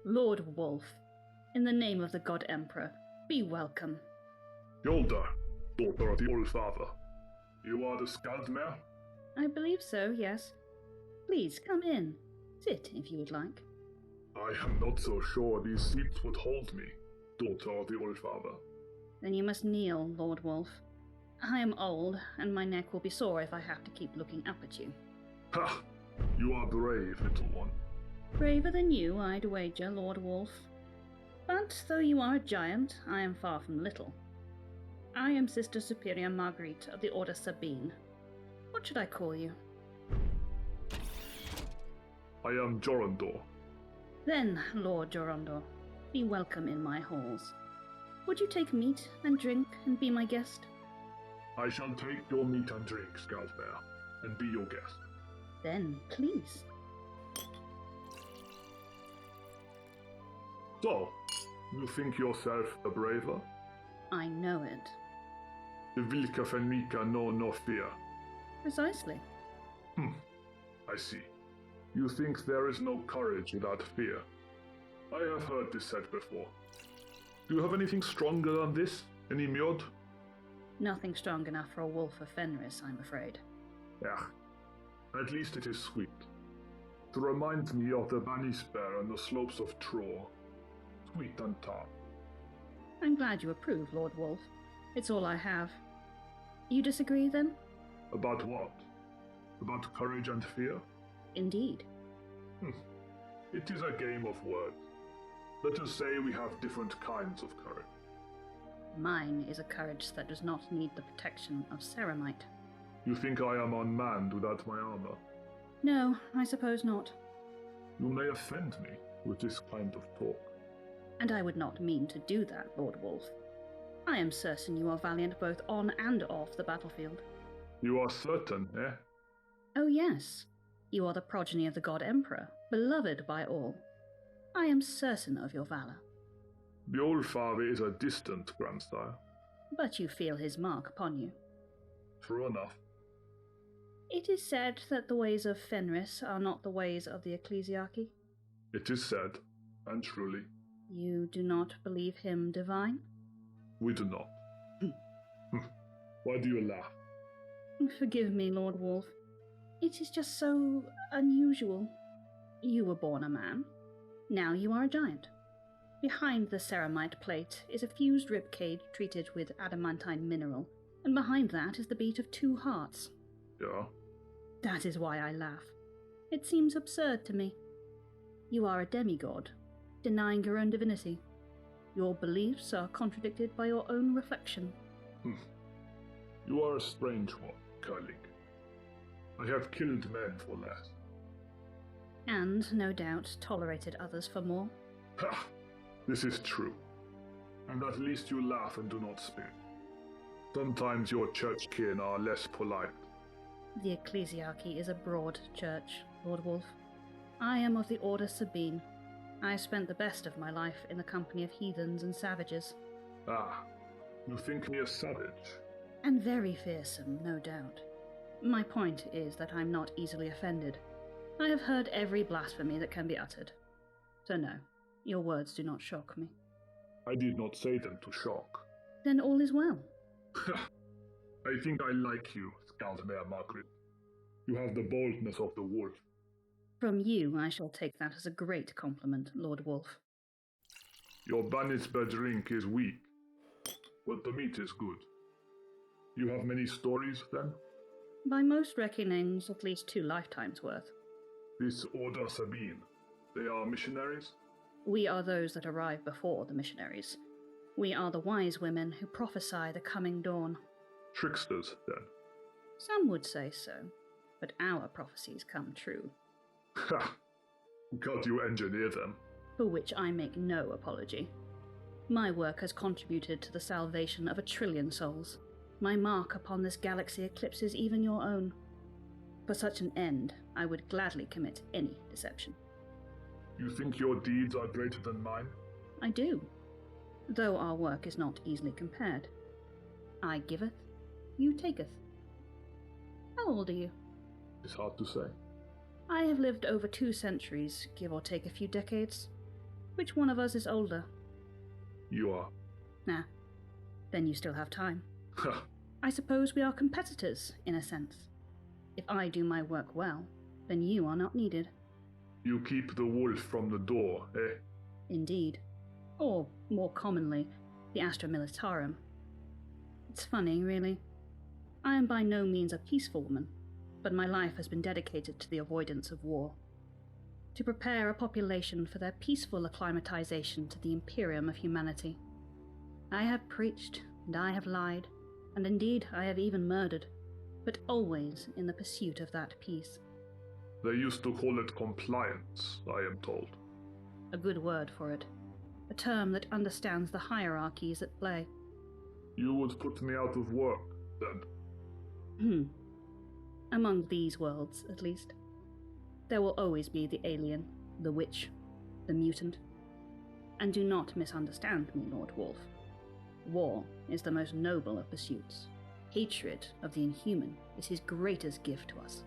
Lord Wolf, in the name of the God Emperor, be welcome. Yolda, daughter of the Allfather. You are the Skaldmare? I believe so, yes. Please, come in. Sit, if you would like. I am not so sure these seats would hold me, daughter of the Allfather. Then you must kneel, Lord Wolf. I am old, and my neck will be sore if I have to keep looking up at you. Ha! You are brave, little one. Braver than you, I'd wager, Lord Wolf. But though you are a giant, I am far from little. I am Sister Superior Marguerite of the Order Sabine. What should I call you? I am Jorundor. Then, Lord Jorundor, be welcome in my halls. Would you take meat and drink and be my guest? I shall take your meat and drink, Skaldmare, and be your guest. Then, please. So, you think yourself the braver? I know it. The Vilka Fenrika know no fear. Precisely. I see. You think there is no courage without fear. I have heard this said before. Do you have anything stronger than this? Any mjod? Nothing strong enough for a wolf of Fenris, I'm afraid. Yeah. At least it is sweet. To remind me of the Banisper and the slopes of Troll. Sweet and tart. I'm glad you approve, Lord Wolf. It's all I have. You disagree, then? About what? About courage and fear? Indeed. It is a game of words. Let us say we have different kinds of courage. Mine is a courage that does not need the protection of ceramite. You think I am unmanned without my armor? No, I suppose not. You may offend me with this kind of talk. And I would not mean to do that, Lord Wolf. I am certain you are valiant both on and off the battlefield. You are certain, eh? Oh yes, you are the progeny of the God Emperor, beloved by all. I am certain of your valor. The Allfather is a distant grandsire. But you feel his mark upon you. True enough. It is said that the ways of Fenris are not the ways of the ecclesiarchy. It is said, and truly. You do not believe him divine? We do not. Why do you laugh? Forgive me, Lord Wolf. It is just so unusual. You were born a man. Now you are a giant. Behind the ceramite plate is a fused ribcage treated with adamantine mineral, and behind that is the beat of 2 hearts. Yeah? That is why I laugh. It seems absurd to me. You are a demigod, denying your own divinity. Your beliefs are contradicted by your own reflection. You are a strange one, colleague. I have killed men for less. And, no doubt, tolerated others for more. Ha! This is true. And at least you laugh and do not spit. Sometimes your church kin are less polite. The ecclesiarchy is a broad church, Lord Wolf. I am of the Order Sabine. I spent the best of my life in the company of heathens and savages. Ah, you think me a savage? And very fearsome, no doubt. My point is that I'm not easily offended. I have heard every blasphemy that can be uttered. So no, your words do not shock me. I did not say them to shock. Then all is well. I think I like you, Skaldmare Margaret. You have the boldness of the wolf. From you I shall take that as a great compliment, Lord Wolf. Your Banisper drink is weak, but the meat is good. You have many stories, then? By most reckonings, at least 2 lifetimes' worth. This Order Sabine, they are missionaries? We are those that arrive before the missionaries. We are the wise women who prophesy the coming dawn. Tricksters, then? Some would say so, but our prophecies come true. Ha! God, you engineer them. For which I make no apology. My work has contributed to the salvation of 1 trillion souls. My mark upon this galaxy eclipses even your own. For such an end, I would gladly commit any deception. You think your deeds are greater than mine? I do, though our work is not easily compared. I giveth, you taketh. How old are you? It's hard to say. I have lived over 2 centuries, give or take a few decades. Which one of us is older? You are. Nah, then you still have time. Ha! I suppose we are competitors, in a sense. If I do my work well, then you are not needed. You keep the wolf from the door, eh? Indeed. Or, more commonly, the Astra Militarum. It's funny, really. I am by no means a peaceful woman, but my life has been dedicated to the avoidance of war. To prepare a population for their peaceful acclimatization to the imperium of humanity. I have preached, and I have lied, and indeed I have even murdered, but always in the pursuit of that peace. They used to call it compliance, I am told. A good word for it. A term that understands the hierarchies at play. You would put me out of work, then? Among these worlds, at least. There will always be the alien, the witch, the mutant. And do not misunderstand me, Lord Wolf. War is the most noble of pursuits. Hatred of the inhuman is his greatest gift to us.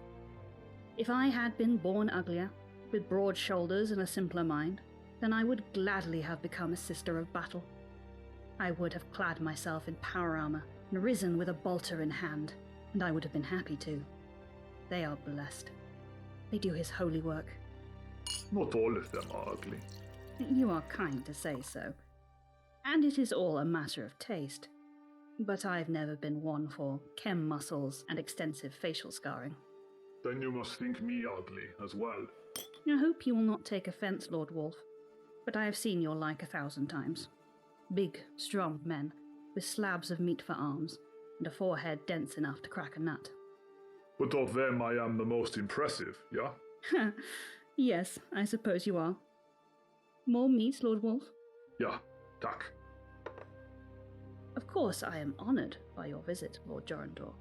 If I had been born uglier, with broad shoulders and a simpler mind, then I would gladly have become a sister of battle. I would have clad myself in power armor and risen with a bolter in hand, and I would have been happy too. They are blessed. They do his holy work. Not all of them are ugly. You are kind to say so. And it is all a matter of taste. But I've never been one for chem muscles and extensive facial scarring. Then you must think me ugly as well. I hope you will not take offense, Lord Wolf, but I have seen your like 1,000 times. Big, strong men, with slabs of meat for arms, and a forehead dense enough to crack a nut. But of them I am the most impressive, yeah? Yes, I suppose you are. More meat, Lord Wolf? Yeah, tack. Of course I am honoured by your visit, Lord Jorandor,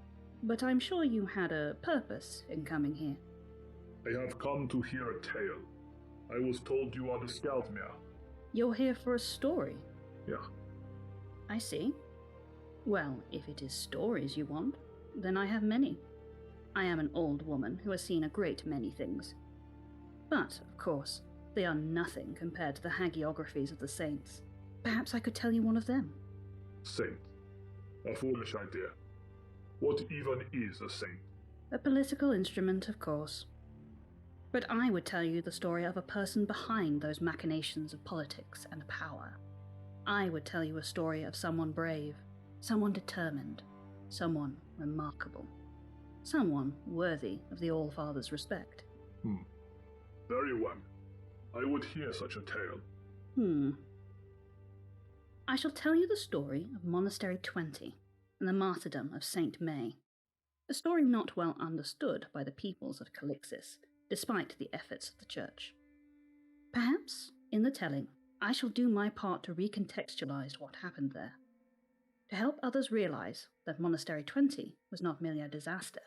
but I'm sure you had a purpose in coming here. I have come to hear a tale. I was told you are the Skaldmere. You're here for a story? Yeah. I see. Well, if it is stories you want, then I have many. I am an old woman who has seen a great many things. But, of course, they are nothing compared to the hagiographies of the saints. Perhaps I could tell you one of them. Saint. A foolish idea. What even is a saint? A political instrument, of course. But I would tell you the story of a person behind those machinations of politics and power. I would tell you a story of someone brave, someone determined, someone remarkable, someone worthy of the All-Father's respect. Very well. I would hear such a tale. I shall tell you the story of Monastery 20 and the martyrdom of Saint May. A story not well understood by the peoples of Calixis, despite the efforts of the Church. Perhaps, in the telling, I shall do my part to recontextualize what happened there, to help others realize that Monastery 20 was not merely a disaster,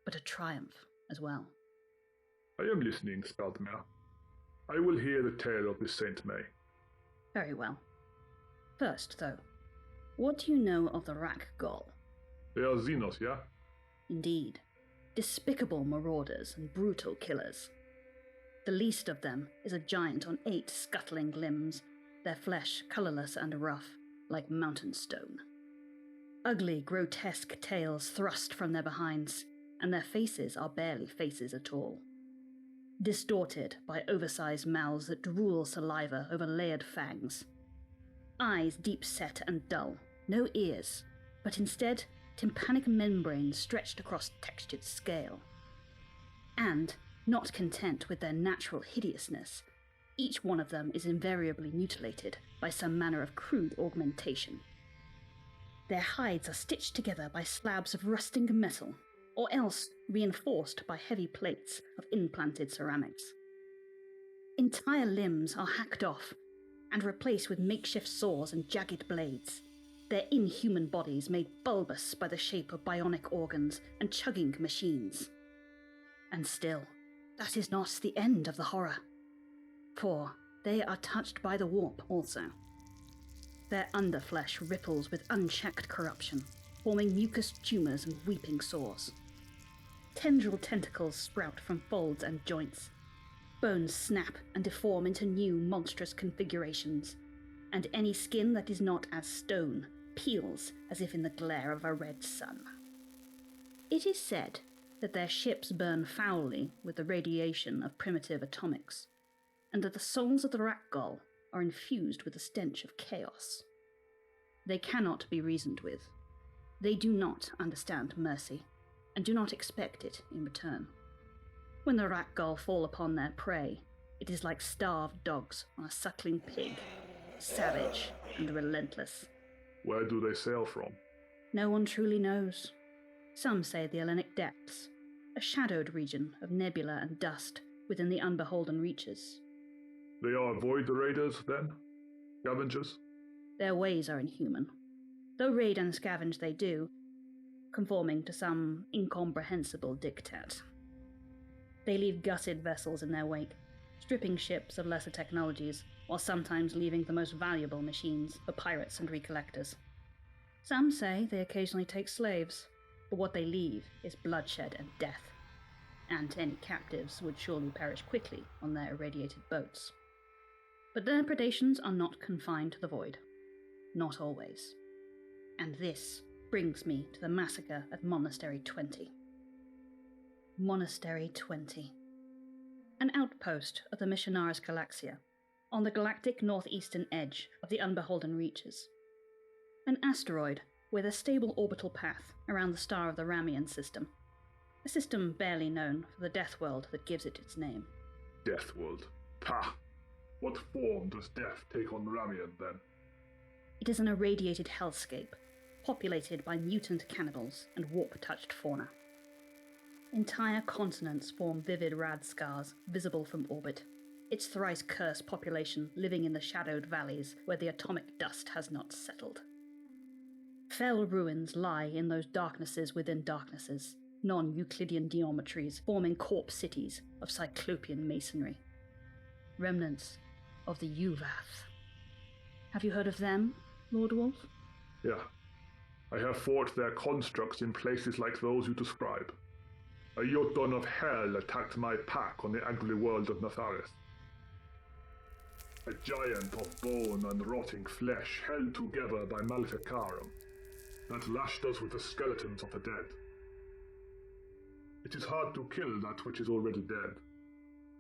but a triumph as well. I am listening, Skaldmere. I will hear the tale of the Saint May. Very well. First, though, what do you know of the Rak'Gol? They are Xenos, yeah? Indeed. Despicable marauders and brutal killers. The least of them is a giant on 8 scuttling limbs, their flesh colourless and rough, like mountain stone. Ugly, grotesque tails thrust from their behinds, and their faces are barely faces at all. Distorted by oversized mouths that drool saliva over layered fangs. Eyes deep-set and dull, no ears, but instead tympanic membranes stretched across textured scale. And, not content with their natural hideousness, each one of them is invariably mutilated by some manner of crude augmentation. Their hides are stitched together by slabs of rusting metal, or else reinforced by heavy plates of implanted ceramics. Entire limbs are hacked off and replaced with makeshift saws and jagged blades, their inhuman bodies made bulbous by the shape of bionic organs and chugging machines. And still, that is not the end of the horror, for they are touched by the warp also. Their underflesh ripples with unchecked corruption, forming mucous tumours and weeping sores. Tendril tentacles sprout from folds and joints. Bones snap and deform into new monstrous configurations, and any skin that is not as stone peels as if in the glare of a red sun. It is said that their ships burn foully with the radiation of primitive atomics, and that the souls of the Rak'Gol are infused with the stench of chaos. They cannot be reasoned with. They do not understand mercy, and do not expect it in return. When the Rak'Gol fall upon their prey, it is like starved dogs on a suckling pig, savage and relentless. Where do they sail from? No one truly knows. Some say the Hellenic depths, a shadowed region of nebula and dust within the unbeholden reaches. They are void raiders, then? Scavengers? Their ways are inhuman. Though raid and scavenge they do, conforming to some incomprehensible diktat. They leave gutted vessels in their wake, stripping ships of lesser technologies, while sometimes leaving the most valuable machines for pirates and recollectors. Some say they occasionally take slaves, but what they leave is bloodshed and death, and any captives would surely perish quickly on their irradiated boats. But their predations are not confined to the void. Not always. And this brings me to the massacre at Monastery 20. Monastery 20. An outpost of the Missionaris Galaxia, on the galactic northeastern edge of the unbeholden reaches. An asteroid with a stable orbital path around the star of the Ramian system, a system barely known for the death world that gives it its name. Death world. Pah! What form does death take on Ramian, then? It is an irradiated hellscape, populated by mutant cannibals and warp-touched fauna. Entire continents form vivid rad scars visible from orbit, its thrice-cursed population living in the shadowed valleys where the atomic dust has not settled. Fell ruins lie in those darknesses within darknesses, non-Euclidean geometries forming corpse cities of cyclopean masonry. Remnants of the Uvath. Have you heard of them, Lord Wolf? Yeah. I have fought their constructs in places like those you describe. A Jotun of hell attacked my pack on the ugly world of Natharis. A giant of bone and rotting flesh held together by Maleficarum that lashed us with the skeletons of the dead. It is hard to kill that which is already dead,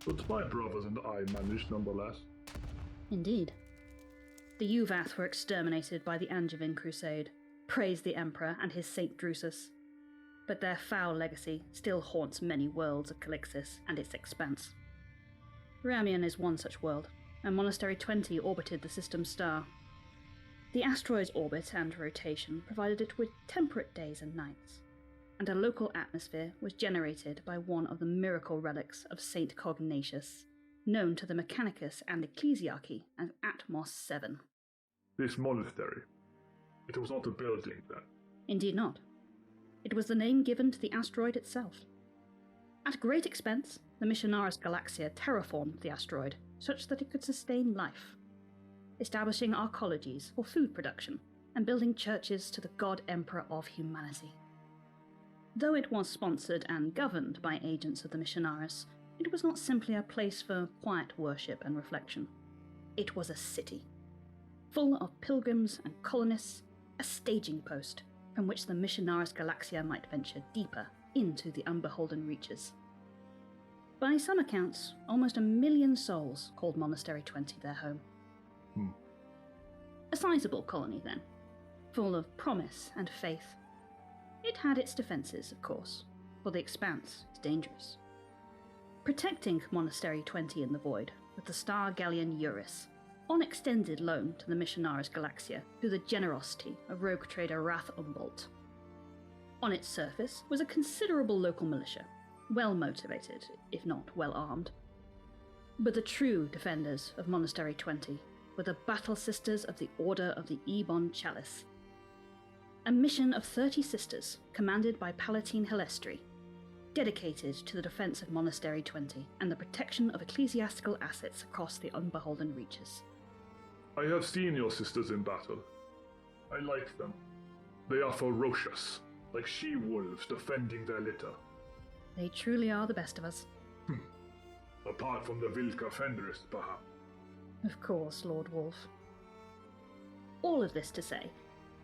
but my brothers and I managed nonetheless. Indeed. The Uvath were exterminated by the Angevin Crusade, praise the Emperor and his Saint Drusus. But their foul legacy still haunts many worlds of Calixis and its expanse. Ramian is one such world, and Monastery 20 orbited the system's star. The asteroid's orbit and rotation provided it with temperate days and nights, and a local atmosphere was generated by one of the miracle relics of Saint Cognatius, known to the Mechanicus and Ecclesiarchy as Atmos 7. This monastery, it was not a building then? Indeed not. It was the name given to the asteroid itself. At great expense, the Missionaris Galaxia terraformed the asteroid such that it could sustain life, establishing arcologies for food production and building churches to the God Emperor of humanity. Though it was sponsored and governed by agents of the Missionaris, it was not simply a place for quiet worship and reflection. It was a city, full of pilgrims and colonists, a staging post from which the Missionaris Galaxia might venture deeper into the unbeholden reaches. By some accounts, almost 1 million souls called Monastery 20 their home. A sizable colony then, full of promise and faith. It had its defences, of course, for the expanse is dangerous. Protecting Monastery 20 in the void was the star galleon Eurus, on extended loan to the Missionaris Galaxia through the generosity of rogue trader Rath Umbolt. On its surface was a considerable local militia, well motivated, if not well armed. But the true defenders of Monastery 20 were the Battle Sisters of the Order of the Ebon Chalice, a mission of 30 sisters commanded by Palatine Helestri, dedicated to the defence of Monastery 20 and the protection of ecclesiastical assets across the unbeholden reaches. I have seen your sisters in battle. I like them. They are ferocious, like she-wolves defending their litter. They truly are the best of us. Apart from the Vilka Fenris, perhaps. Of course, Lord Wolf. All of this to say,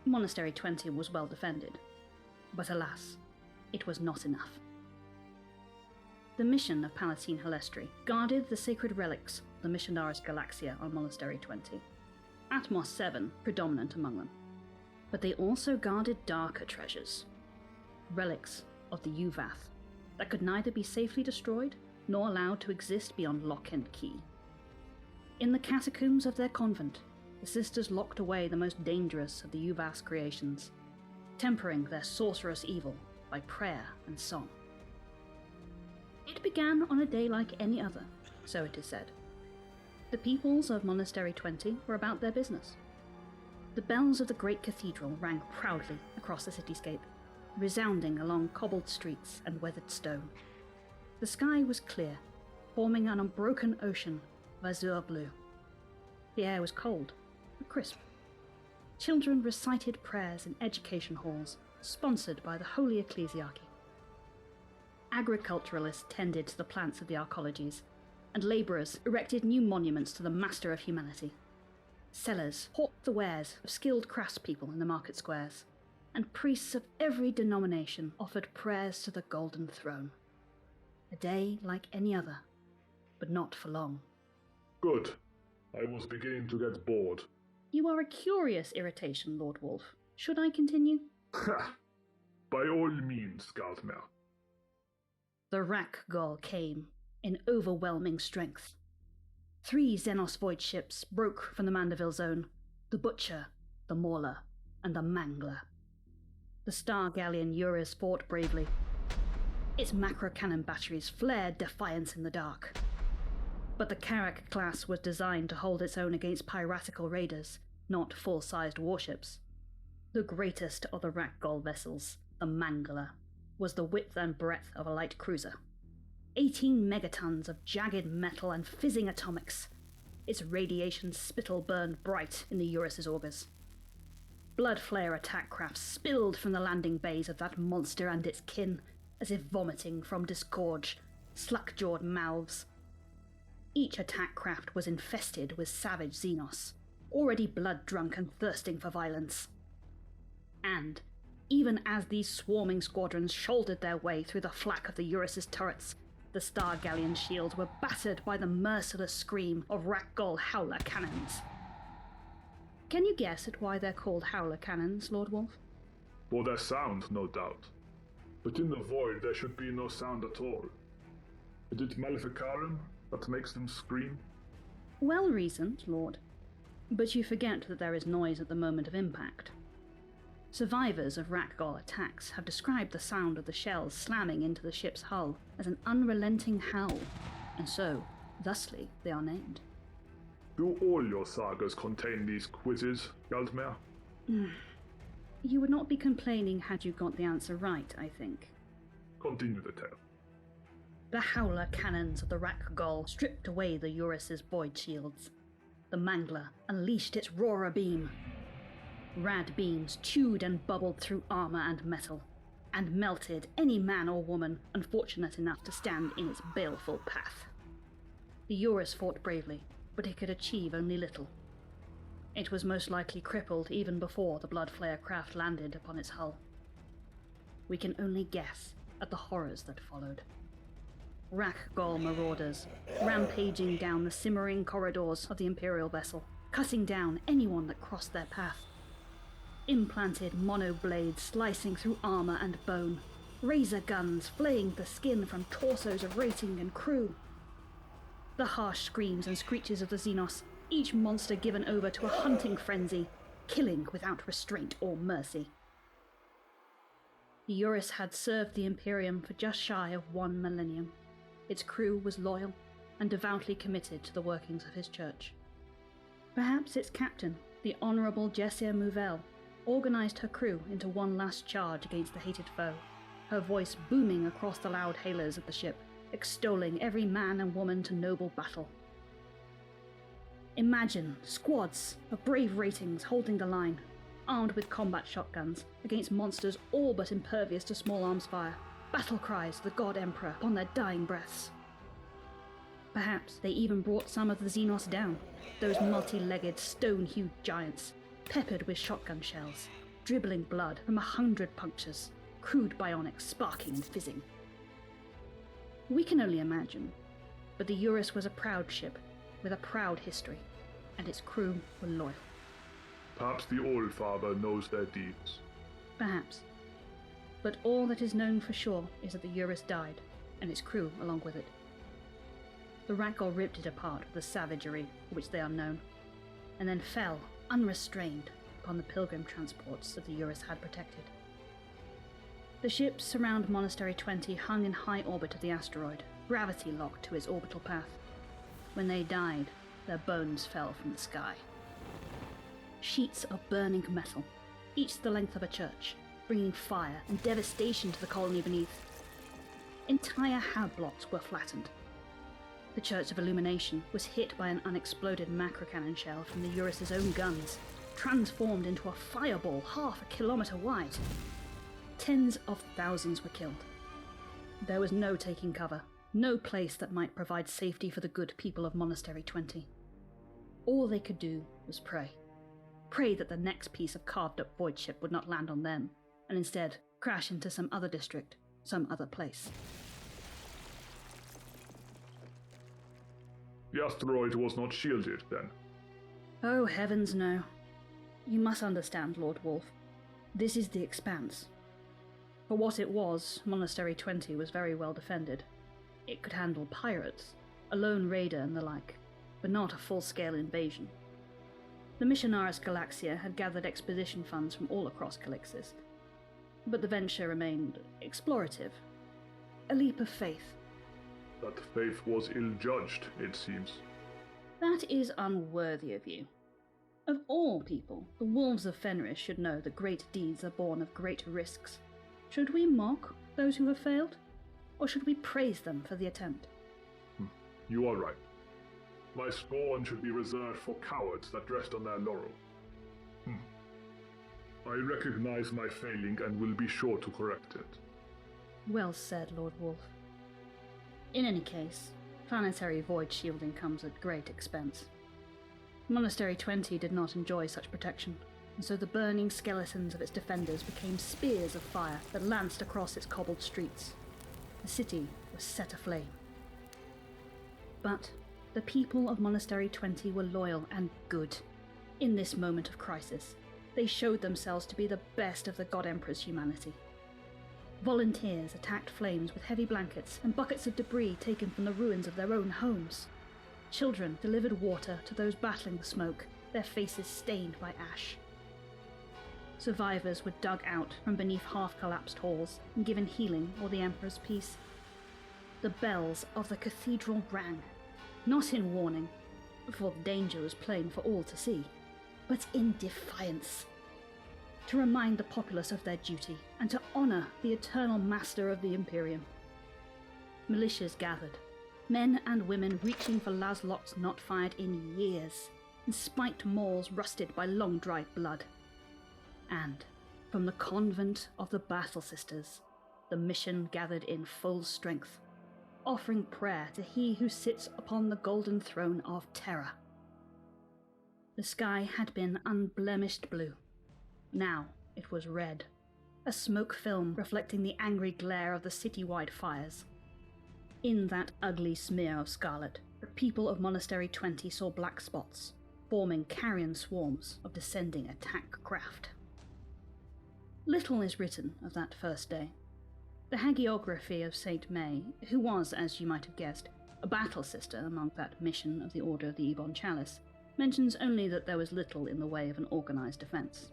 Monastery 20 was well defended. But alas, it was not enough. The mission of Palatine Halestri guarded the sacred relics of the Missionaris Galaxia on Monastery 20, Atmos 7 predominant among them. But they also guarded darker treasures, relics of the Uvath, that could neither be safely destroyed nor allowed to exist beyond lock and key. In the catacombs of their convent, the sisters locked away the most dangerous of the Uvath's creations, tempering their sorcerous evil by prayer and song. It began on a day like any other, so it is said. The peoples of Monastery 20 were about their business. The bells of the great cathedral rang proudly across the cityscape, resounding along cobbled streets and weathered stone. The sky was clear, forming an unbroken ocean of azure blue. The air was cold, but crisp. Children recited prayers in education halls, sponsored by the Holy Ecclesiarchy. Agriculturalists tended to the plants of the arcologies, and labourers erected new monuments to the master of humanity. Sellers hawked the wares of skilled craftspeople in the market squares, and priests of every denomination offered prayers to the Golden Throne. A day like any other, but not for long. Good. I was beginning to get bored. You are a curious irritation, Lord Wolf. Should I continue? Ha! By all means, Galtmer. The Rak'Gol came in overwhelming strength. 3 Xenos Void ships broke from the Mandeville Zone: the Butcher, the Mauler, and the Mangler. The star galleon Eurus fought bravely. Its macro-cannon batteries flared defiance in the dark. But the Karak class was designed to hold its own against piratical raiders, not full-sized warships. The greatest of the Rak'Gol vessels, the Mangler, was the width and breadth of a light cruiser. 18 megatons of jagged metal and fizzing atomics. Its radiation spittle burned bright in the Eurus's augers. Blood flare attack crafts spilled from the landing bays of that monster and its kin, as if vomiting from disgorged, slack-jawed mouths. Each attack craft was infested with savage Xenos, already blood-drunk and thirsting for violence. And, even as these swarming squadrons shouldered their way through the flak of the Eurus's turrets, the Star Galleon shields were battered by the merciless scream of Rak'Gol howler cannons. Can you guess at why they're called howler cannons, Lord Wolf? For their sound, no doubt. But in the void there should be no sound at all. Is it Maleficarum that makes them scream? Well reasoned, Lord. But you forget that there is noise at the moment of impact. Survivors of Rak'Gol attacks have described the sound of the shells slamming into the ship's hull as an unrelenting howl, and so, thusly, they are named. Do all your sagas contain these quizzes, Galdmer? You would not be complaining had you got the answer right, I think. Continue the tale. The howler cannons of the Rak'Gol stripped away the Eurus's void shields. The Mangler unleashed its roarer beam. Rad beams chewed and bubbled through armor and metal, and melted any man or woman unfortunate enough to stand in its baleful path. The Eurus fought bravely, but it could achieve only little. It was most likely crippled even before the blood flare craft landed upon its hull. We can only guess at the horrors that followed. Rak'Gol marauders, rampaging down the simmering corridors of the Imperial vessel, cutting down anyone that crossed their path. Implanted monoblades slicing through armor and bone, razor guns flaying the skin from torsos of rating and crew. The harsh screams and screeches of the Xenos, each monster given over to a hunting frenzy, killing without restraint or mercy. The Eurus had served the Imperium for just shy of 1 millennium. Its crew was loyal and devoutly committed to the workings of his church. Perhaps its captain, the Honourable Jessia Mouvel, organised her crew into one last charge against the hated foe, her voice booming across the loud halos of the ship, extolling every man and woman to noble battle. Imagine squads of brave ratings holding the line, armed with combat shotguns, against monsters all but impervious to small arms fire, battle cries of the God Emperor upon their dying breaths. Perhaps they even brought some of the Xenos down, those multi-legged, stone-hued giants, peppered with shotgun shells, dribbling blood from 100 punctures, crude bionics sparking and fizzing. We can only imagine, but the Eurus was a proud ship, with a proud history, and its crew were loyal. Perhaps the Allfather knows their deeds. Perhaps. But all that is known for sure is that the Eurus died, and its crew along with it. The Rak'Gol ripped it apart with the savagery for which they are known, and then fell, unrestrained, upon the pilgrim transports that the Eurus had protected. The ships around Monastery 20 hung in high orbit of the asteroid, gravity-locked to its orbital path. When they died, their bones fell from the sky. Sheets of burning metal, each the length of a church, bringing fire and devastation to the colony beneath. Entire hab blocks were flattened. The Church of Illumination was hit by an unexploded macrocannon shell from the Eurus's own guns, transformed into a fireball half a kilometre wide. Tens of thousands were killed. There was no taking cover, no place that might provide safety for the good people of Monastery 20. All they could do was pray. Pray that the next piece of carved-up void ship would not land on them, and instead crash into some other district, some other place. The asteroid was not shielded, then? Oh, heavens no. You must understand, Lord Wolf. This is the Expanse. For what it was, Monastery 20 was very well defended. It could handle pirates, a lone raider and the like, but not a full-scale invasion. The Missionaris Galaxia had gathered exposition funds from all across Calixis, but the venture remained explorative, a leap of faith. That faith was ill-judged, it seems. That is unworthy of you. Of all people, the wolves of Fenris should know that great deeds are born of great risks. Should we mock those who have failed? Or should we praise them for the attempt? You are right. My scorn should be reserved for cowards that rest on their laurel. I recognize my failing and will be sure to correct it. Well said, Lord Wolf. In any case, planetary void shielding comes at great expense. Monastery 20 did not enjoy such protection, and so the burning skeletons of its defenders became spears of fire that lanced across its cobbled streets. The city was set aflame. But the people of Monastery 20 were loyal and good. In this moment of crisis, they showed themselves to be the best of the God Emperor's humanity. Volunteers attacked flames with heavy blankets and buckets of debris taken from the ruins of their own homes. Children delivered water to those battling the smoke, their faces stained by ash. Survivors were dug out from beneath half-collapsed halls and given healing or the Emperor's peace. The bells of the cathedral rang, not in warning, for the danger was plain for all to see, but in defiance. To remind the populace of their duty, and to honour the eternal master of the Imperium. Militias gathered, men and women reaching for laslocks not fired in years, and spiked mauls rusted by long-dried blood. And, from the convent of the Battle Sisters, the mission gathered in full strength, offering prayer to he who sits upon the golden throne of terror. The sky had been unblemished blue. Now it was red, a smoke film reflecting the angry glare of the city-wide fires. In that ugly smear of scarlet, the people of Monastery 20 saw black spots, forming carrion swarms of descending attack craft. Little is written of that first day. The hagiography of Saint May, who was, as you might have guessed, a battle sister among that mission of the Order of the Ebon Chalice, mentions only that there was little in the way of an organised defence.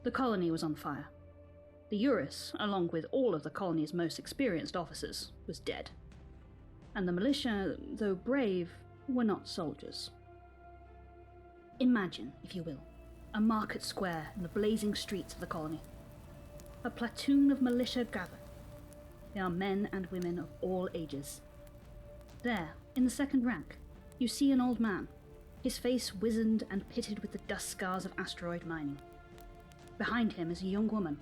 The colony was on fire. The Eurus, along with all of the colony's most experienced officers, was dead. And the militia, though brave, were not soldiers. Imagine, if you will, a market square in the blazing streets of the colony. A platoon of militia gather. They are men and women of all ages. There, in the second rank, you see an old man, his face wizened and pitted with the dust scars of asteroid mining. Behind him is a young woman,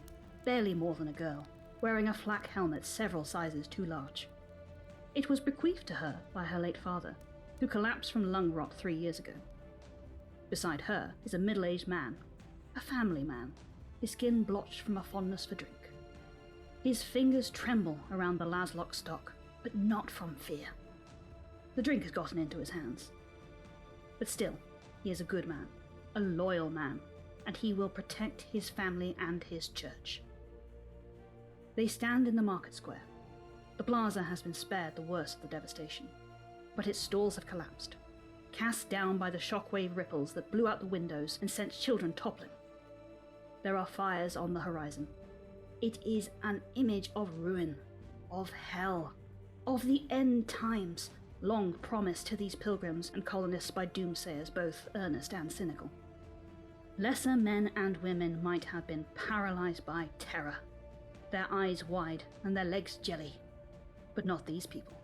barely more than a girl, wearing a flak helmet several sizes too large. It was bequeathed to her by her late father, who collapsed from lung rot 3 years ago. Beside her is a middle-aged man, a family man, his skin blotched from a fondness for drink. His fingers tremble around the Laslock stock, but not from fear. The drink has gotten into his hands. But still, he is a good man, a loyal man, and he will protect his family and his church. They stand in the market square. The plaza has been spared the worst of the devastation, but its stalls have collapsed, cast down by the shockwave ripples that blew out the windows and sent children toppling. There are fires on the horizon. It is an image of ruin, of hell, of the end times, long promised to these pilgrims and colonists by doomsayers both earnest and cynical. Lesser men and women might have been paralyzed by terror, their eyes wide and their legs jelly. But not these people.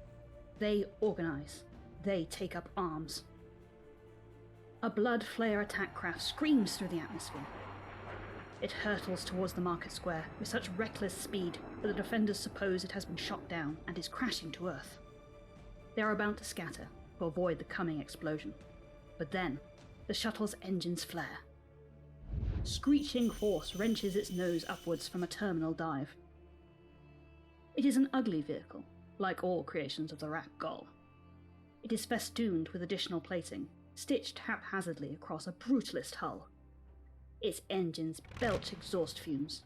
They organize. They take up arms. A blood flare attack craft screams through the atmosphere. It hurtles towards the market square with such reckless speed that the defenders suppose it has been shot down and is crashing to earth. They are about to scatter to avoid the coming explosion. But then, the shuttle's engines flare. Screeching force wrenches its nose upwards from a terminal dive. It is an ugly vehicle, like all creations of the Rak'Gol. It is festooned with additional plating, stitched haphazardly across a brutalist hull. Its engines belch exhaust fumes.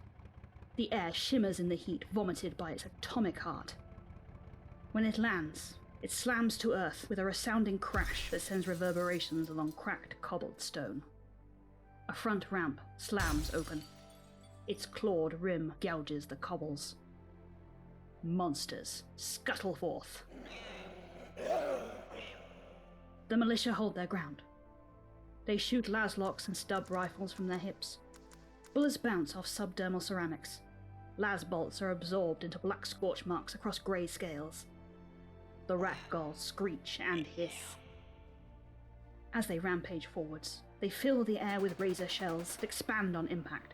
The air shimmers in the heat vomited by its atomic heart. When it lands, it slams to earth with a resounding crash that sends reverberations along cracked, cobbled stone. A front ramp slams open. Its clawed rim gouges the cobbles. Monsters scuttle forth. The militia hold their ground. They shoot laslocks and stub rifles from their hips. Bullets bounce off subdermal ceramics. Las bolts are absorbed into black scorch marks across grey scales. The Rak'Gol screech and hiss. As they rampage forwards, they fill the air with razor shells that expand on impact,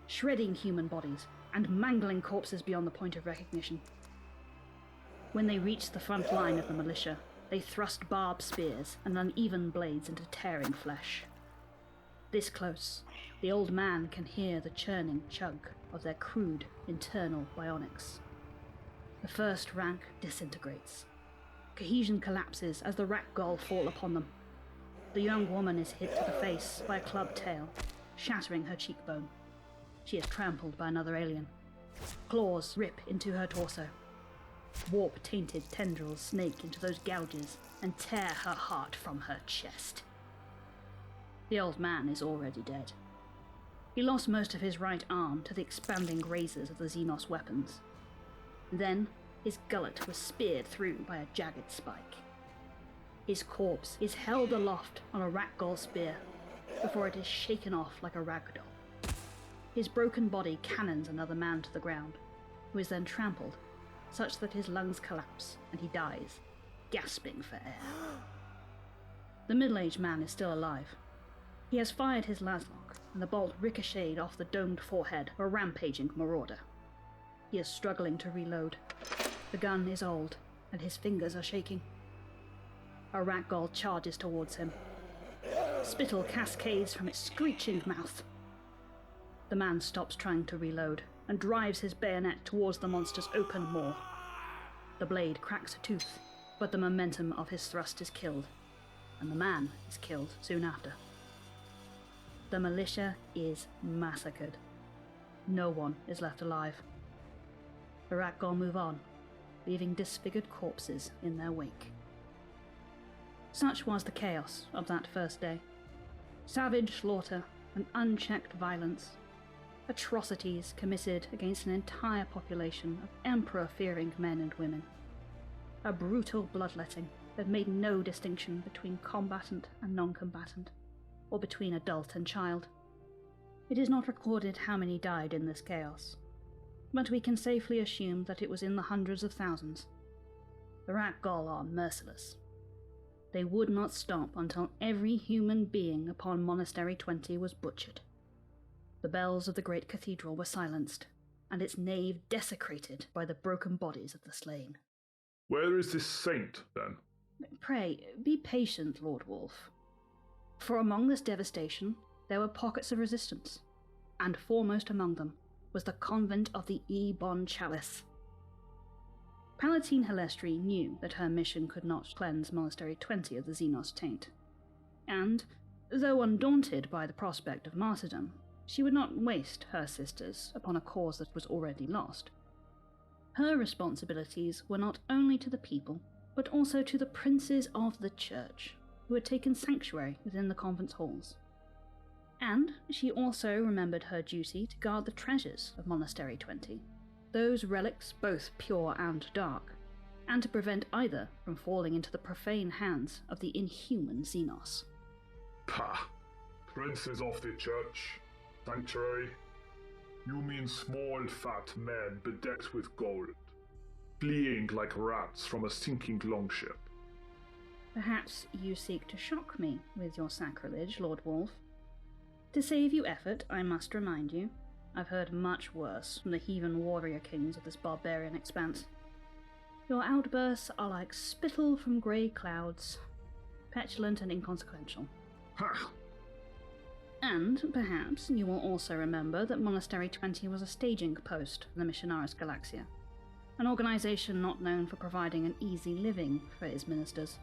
shredding human bodies and mangling corpses beyond the point of recognition. When they reach the front line of the militia, they thrust barbed spears and uneven blades into tearing flesh. This close, the old man can hear the churning chug of their crude internal bionics. The first rank disintegrates. Cohesion collapses as the Rak'Gol fall upon them. The young woman is hit to the face by a club tail, shattering her cheekbone. She is trampled by another alien. Claws rip into her torso. Warp-tainted tendrils snake into those gouges and tear her heart from her chest. The old man is already dead. He lost most of his right arm to the expanding razors of the Xenos weapons. Then, his gullet was speared through by a jagged spike. His corpse is held aloft on a Rak'Gol spear before it is shaken off like a ragdoll. His broken body cannons another man to the ground, who is then trampled, such that his lungs collapse and he dies, gasping for air. The middle-aged man is still alive. He has fired his laslock, and the bolt ricocheted off the domed forehead of a rampaging marauder. He is struggling to reload. The gun is old, and his fingers are shaking. A Rak'Gol charges towards him. Spittle cascades from its screeching mouth. The man stops trying to reload and drives his bayonet towards the monster's open maw. The blade cracks a tooth, but the momentum of his thrust is killed, and the man is killed soon after. The militia is massacred. No one is left alive. The Rak'Gol move on, leaving disfigured corpses in their wake. Such was the chaos of that first day. Savage slaughter and unchecked violence. Atrocities committed against an entire population of emperor-fearing men and women. A brutal bloodletting that made no distinction between combatant and non-combatant, or between adult and child. It is not recorded how many died in this chaos, but we can safely assume that it was in the hundreds of thousands. The Rak'Gol are merciless. They would not stop until every human being upon Monastery 20 was butchered. The bells of the great cathedral were silenced, and its nave desecrated by the broken bodies of the slain. Where is this saint, then? Pray, be patient, Lord Wolf. For among this devastation, there were pockets of resistance, and foremost among them was the convent of the Ebon Chalice. Palatine Halestri knew that her mission could not cleanse Monastery 20 of the Xenos taint, and, though undaunted by the prospect of martyrdom, she would not waste her sisters upon a cause that was already lost. Her responsibilities were not only to the people, but also to the princes of the church, who had taken sanctuary within the convent's halls. And she also remembered her duty to guard the treasures of Monastery 20, those relics both pure and dark, and to prevent either from falling into the profane hands of the inhuman Xenos. Pah! Princes of the church, sanctuary. You mean small fat men bedecked with gold, fleeing like rats from a sinking longship. Perhaps you seek to shock me with your sacrilege, Lord Wolf. To save you effort, I must remind you, I've heard much worse from the heathen warrior kings of this barbarian expanse. Your outbursts are like spittle from grey clouds, petulant and inconsequential. Ha! And perhaps you will also remember that Monastery 20 was a staging post for the Missionaris Galaxia, an organisation not known for providing an easy living for its ministers.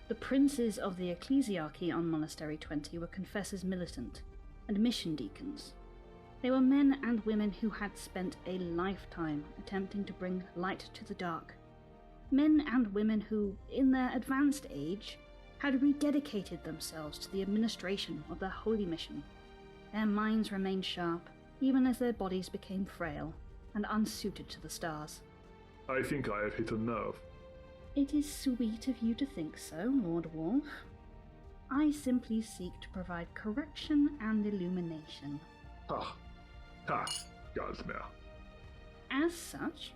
The princes of the ecclesiarchy on Monastery 20 were confessors militant and mission deacons. They were men and women who had spent a lifetime attempting to bring light to the dark. Men and women who, in their advanced age, had rededicated themselves to the administration of their holy mission. Their minds remained sharp, even as their bodies became frail and unsuited to the stars. I think I have hit a nerve. It is sweet of you to think so, Lord Wolf. I simply seek to provide correction and illumination. Ha! Ha! Gazmere. As such,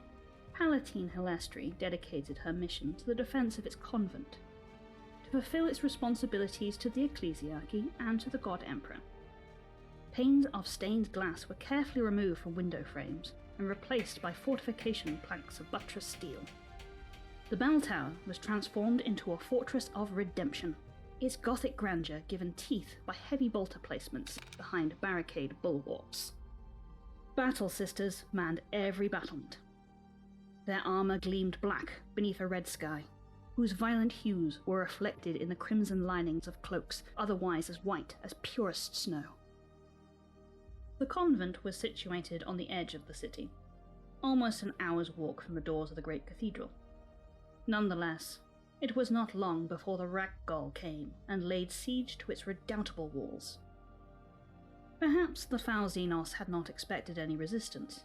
Palatine Halestri dedicated her mission to the defense of its convent, to fulfill its responsibilities to the ecclesiarchy and to the God Emperor. Panes of stained glass were carefully removed from window frames and replaced by fortification planks of buttressed steel. The bell tower was transformed into a fortress of redemption, its Gothic grandeur given teeth by heavy bolter placements behind barricade bulwarks. Battle sisters manned every battlement. Their armour gleamed black beneath a red sky, whose violent hues were reflected in the crimson linings of cloaks otherwise as white as purest snow. The convent was situated on the edge of the city, almost an hour's walk from the doors of the great cathedral. Nonetheless, it was not long before the Rak'Gol came and laid siege to its redoubtable walls. Perhaps the foul Xenos had not expected any resistance.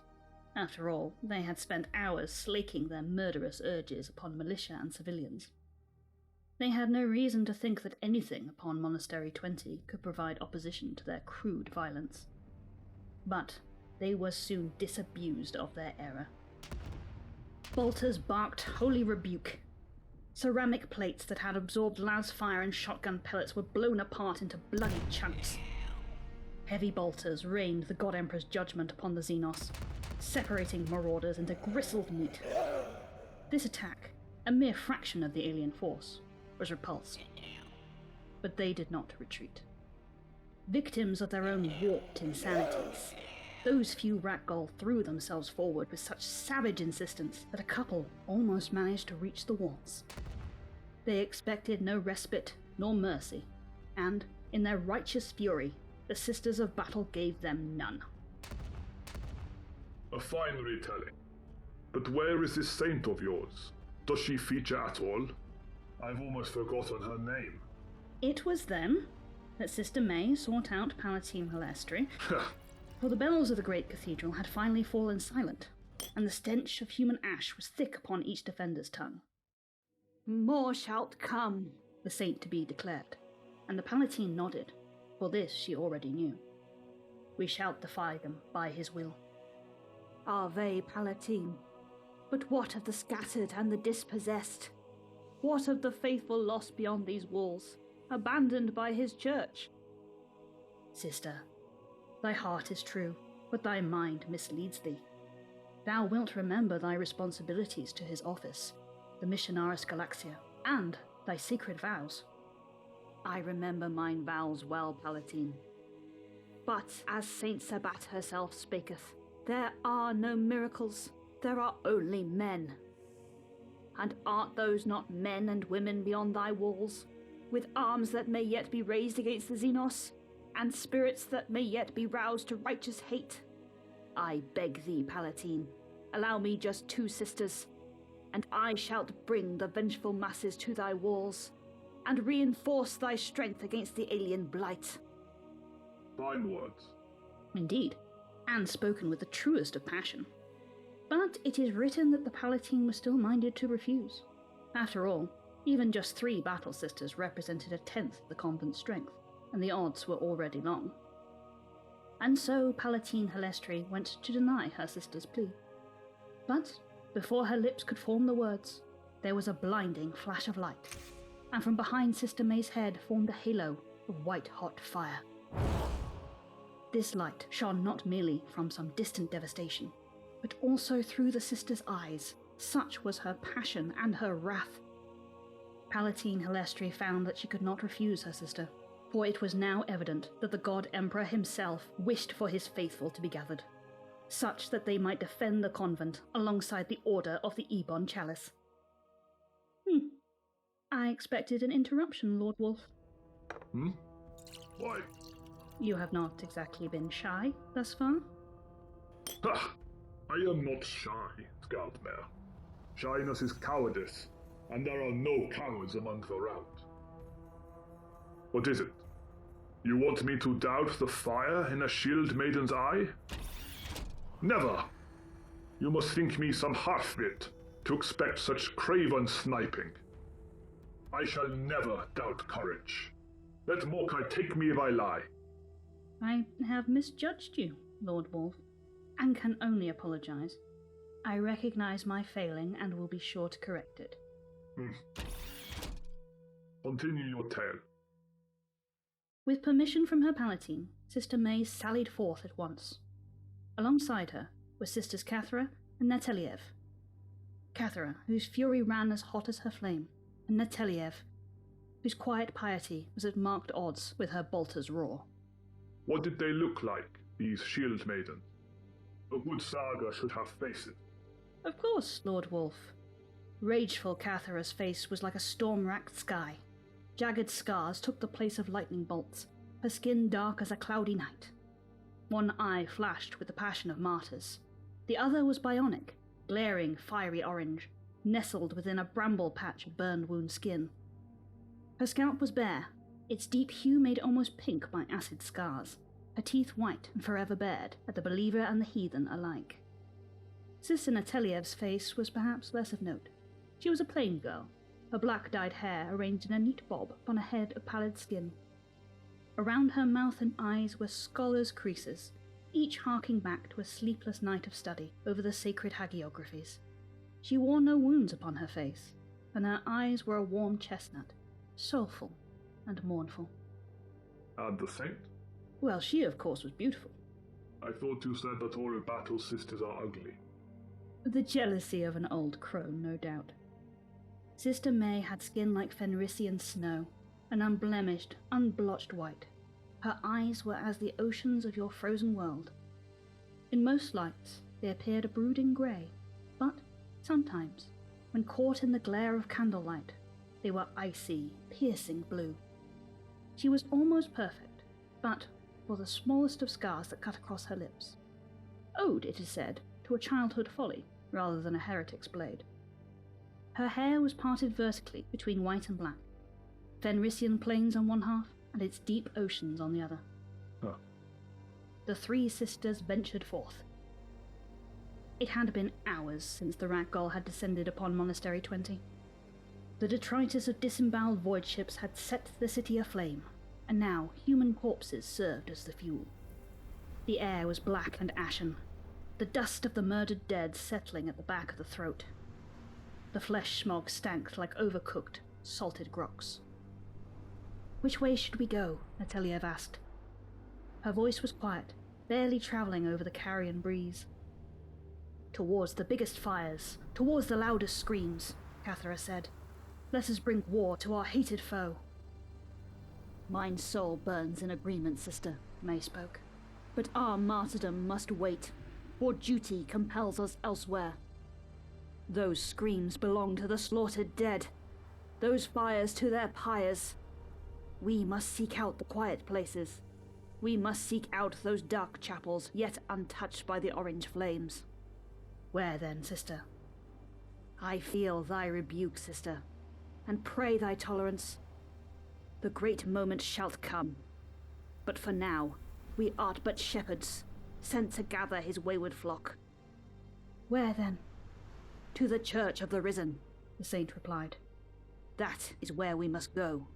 After all, they had spent hours slaking their murderous urges upon militia and civilians. They had no reason to think that anything upon Monastery 20 could provide opposition to their crude violence. But they were soon disabused of their error. Bolters barked holy rebuke. Ceramic plates that had absorbed las fire and shotgun pellets were blown apart into bloody chunks. Heavy bolters rained the God Emperor's judgment upon the Xenos, separating marauders into gristled meat. This attack, a mere fraction of the alien force, was repulsed. But they did not retreat. Victims of their own warped insanities, those few Rak'Gol threw themselves forward with such savage insistence that a couple almost managed to reach the walls. They expected no respite nor mercy, and, in their righteous fury, the Sisters of Battle gave them none. A fine retelling. But where is this saint of yours? Does she feature at all? I've almost forgotten her name. It was then that Sister May sought out Palatine Halestri, for the bells of the great cathedral had finally fallen silent, and the stench of human ash was thick upon each defender's tongue. "More shalt come," the saint-to-be declared, and the Palatine nodded, for this she already knew. "We shall defy them by his will." "Ave, Palatine. But what of the scattered and the dispossessed? What of the faithful lost beyond these walls, abandoned by his church?" "Sister, thy heart is true, but thy mind misleads thee. Thou wilt remember thy responsibilities to his office, the Missionaris Galaxia, and thy sacred vows. I remember mine vows well, Palatine. But as Saint Sabat herself spaketh, there are no miracles, there are only men. And art those not men and women beyond thy walls, with arms that may yet be raised against the Xenos, and spirits that may yet be roused to righteous hate? I beg thee, Palatine, allow me just 2 sisters, and I shalt bring the vengeful masses to thy walls, and reinforce thy strength against the alien blight. Fine words. Indeed, and spoken with the truest of passion. But it is written that the Palatine was still minded to refuse. After all, even just 3 battle sisters represented 1/10 of the convent's strength, and the odds were already long. And so Palatine Halestri went to deny her sister's plea. But before her lips could form the words, there was a blinding flash of light, and from behind Sister May's head formed a halo of white-hot fire. This light shone not merely from some distant devastation, but also through the sister's eyes. Such was her passion and her wrath. Palatine Halestri found that she could not refuse her sister, for it was now evident that the God Emperor himself wished for his faithful to be gathered, such that they might defend the convent alongside the Order of the Ebon Chalice. I expected an interruption, Lord Wolf. Why? You have not exactly been shy thus far. Ha! I am not shy, Scoutmare. Shyness is cowardice, and there are no cowards among the rout. What is it? You want me to doubt the fire in a shield maiden's eye? Never! You must think me some half-wit to expect such craven sniping. I shall never doubt courage. Let Morkai take me if I lie. I have misjudged you, Lord Wolf, and can only apologize. I recognize my failing and will be sure to correct it. Continue your tale. With permission from her Palatine, Sister May sallied forth at once. Alongside her were Sisters Cathra and Nataliev. Cathra, whose fury ran as hot as her flame, and Nataliev, whose quiet piety was at marked odds with her bolter's roar. What did they look like, these shield maidens? A good saga should have faces. Of course, Lord Wolf. Rageful Cathra's face was like a storm-racked sky. Jagged scars took the place of lightning bolts, her skin dark as a cloudy night. One eye flashed with the passion of martyrs. The other was bionic, glaring fiery orange, nestled within a bramble patch of burned wound skin. Her scalp was bare, its deep hue made almost pink by acid scars, her teeth white and forever bared at the believer and the heathen alike. Sister Nataliev's face was perhaps less of note. She was a plain girl, her black-dyed hair arranged in a neat bob upon a head of pallid skin. Around her mouth and eyes were scholars' creases, each harking back to a sleepless night of study over the sacred hagiographies. She wore no wounds upon her face, and her eyes were a warm chestnut, soulful and mournful. And the saint? Well, she of course was beautiful. I thought you said that all battle sisters are ugly. The jealousy of an old crone, no doubt. Sister May had skin like Fenrisian snow, an unblemished, unblotched white. Her eyes were as the oceans of your frozen world. In most lights, they appeared a brooding grey, but sometimes, when caught in the glare of candlelight, they were icy, piercing blue. She was almost perfect, but for the smallest of scars that cut across her lips. Owed, it is said, to a childhood folly, rather than a heretic's blade. Her hair was parted vertically between white and black, Fenrisian plains on one half, and its deep oceans on the other. Huh. The 3 sisters ventured forth. It had been hours since the Rak'Gol had descended upon Monastery 20. The detritus of disemboweled void ships had set the city aflame, and now human corpses served as the fuel. The air was black and ashen, the dust of the murdered dead settling at the back of the throat. The flesh smog stank like overcooked, salted grox. "Which way should we go?" Nataliev asked. Her voice was quiet, barely travelling over the carrion breeze. "Towards the biggest fires, towards the loudest screams. Cathara said. Let us bring war to our hated foe. Mine soul burns in agreement, sister, May spoke. But our martyrdom must wait, for duty compels us elsewhere. Those screams belong to the slaughtered dead, those fires to their pyres. We must seek out the quiet places. We must seek out those dark chapels yet untouched by the orange flames. Where then, sister? I feel thy rebuke, sister, and pray thy tolerance. The great moment shalt come, but for now we art but shepherds, sent to gather his wayward flock. Where then? To the Church of the Risen, the saint replied. That is where we must go.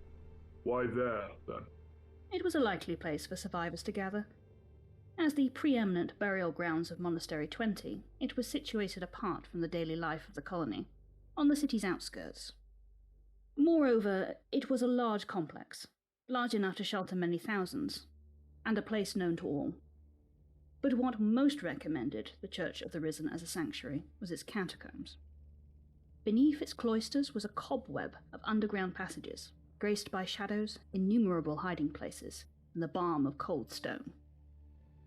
Why there, then? It was a likely place for survivors to gather. As the preeminent burial grounds of Monastery 20, it was situated apart from the daily life of the colony, on the city's outskirts. Moreover, it was a large complex, large enough to shelter many thousands, and a place known to all. But what most recommended the Church of the Risen as a sanctuary was its catacombs. Beneath its cloisters was a cobweb of underground passages, graced by shadows, innumerable hiding places, and the balm of cold stone.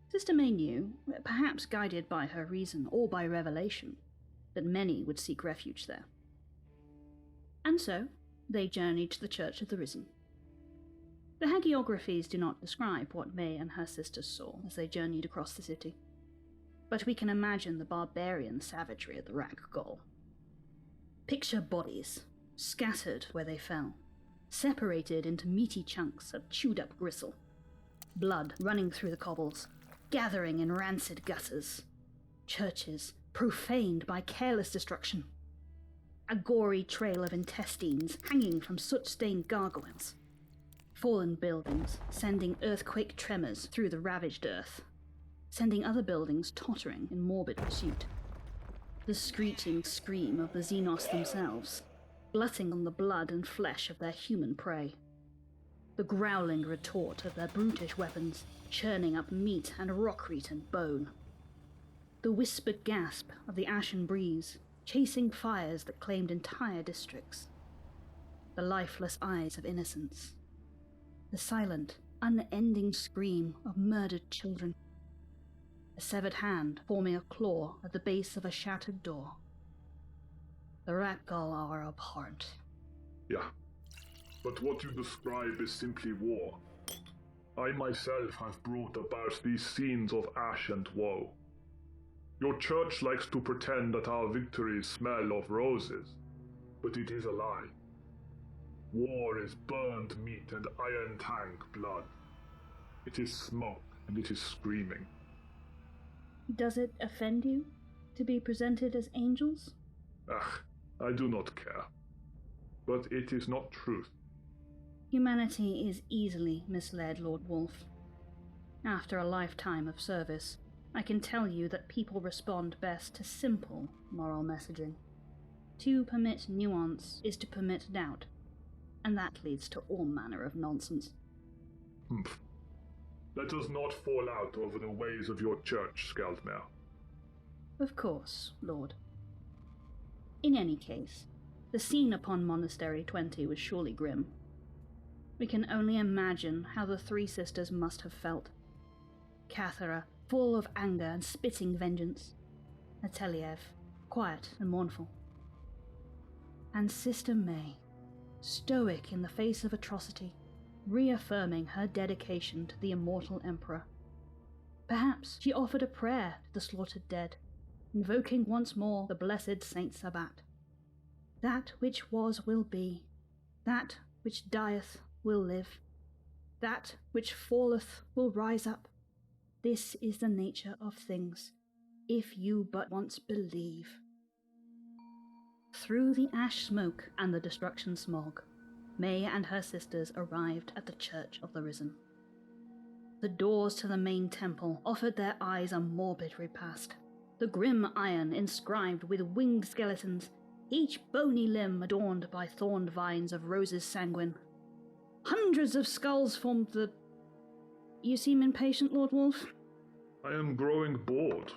Sister May knew, perhaps guided by her reason or by revelation, that many would seek refuge there. And so, they journeyed to the Church of the Risen. The hagiographies do not describe what May and her sisters saw as they journeyed across the city, but we can imagine the barbarian savagery of the Rak'Gol. Picture bodies, scattered where they fell, separated into meaty chunks of chewed-up gristle, blood running through the cobbles, gathering in rancid gutters, churches profaned by careless destruction, a gory trail of intestines hanging from soot-stained gargoyles, fallen buildings sending earthquake tremors through the ravaged earth, sending other buildings tottering in morbid pursuit. The screeching scream of the Xenos themselves, glutting on the blood and flesh of their human prey. The growling retort of their brutish weapons, churning up meat and rockreat and bone. The whispered gasp of the ashen breeze, chasing fires that claimed entire districts. The lifeless eyes of innocence. The silent, unending scream of murdered children. A severed hand forming a claw at the base of a shattered door. The Rak'Gol are abhorrent. Yeah, but what you describe is simply war. I myself have brought about these scenes of ash and woe. Your church likes to pretend that our victories smell of roses, but it is a lie. War is burned meat and iron tank blood. It is smoke and it is screaming. Does it offend you to be presented as angels? I do not care. But it is not truth. Humanity is easily misled, Lord Wolf. After a lifetime of service, I can tell you that people respond best to simple moral messaging. To permit nuance is to permit doubt, and that leads to all manner of nonsense. Let us not fall out over the ways of your church, Skaldmere. Of course, Lord. In any case, the scene upon Monastery 20 was surely grim. We can only imagine how the three sisters must have felt. Cathara, full of anger and spitting vengeance. Ateliev, quiet and mournful. And Sister May, stoic in the face of atrocity, reaffirming her dedication to the immortal Emperor. Perhaps she offered a prayer to the slaughtered dead, invoking once more the blessed Saint Sabbat. That which was will be, that which dieth will live, that which falleth will rise up. This is the nature of things, if you but once believe. Through the ash smoke and the destruction smog, May and her sisters arrived at the Church of the Risen. The doors to the main temple offered their eyes a morbid repast. The grim iron inscribed with winged skeletons, each bony limb adorned by thorned vines of roses sanguine. Hundreds of skulls formed the... You seem impatient, Lord Wolf? I am growing bored.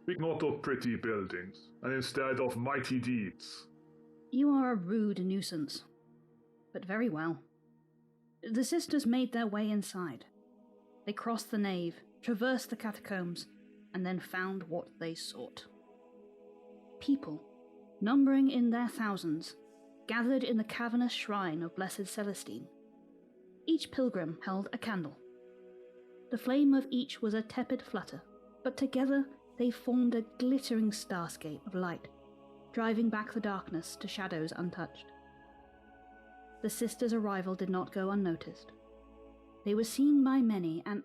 Speak not of pretty buildings, and instead of mighty deeds. You are a rude nuisance, but very well. The sisters made their way inside. They crossed the nave, traversed the catacombs, and then found what they sought. People, numbering in their thousands, gathered in the cavernous shrine of Blessed Celestine. Each pilgrim held a candle. The flame of each was a tepid flutter, but together they formed a glittering starscape of light, driving back the darkness to shadows untouched. The sisters' arrival did not go unnoticed. They were seen by many, and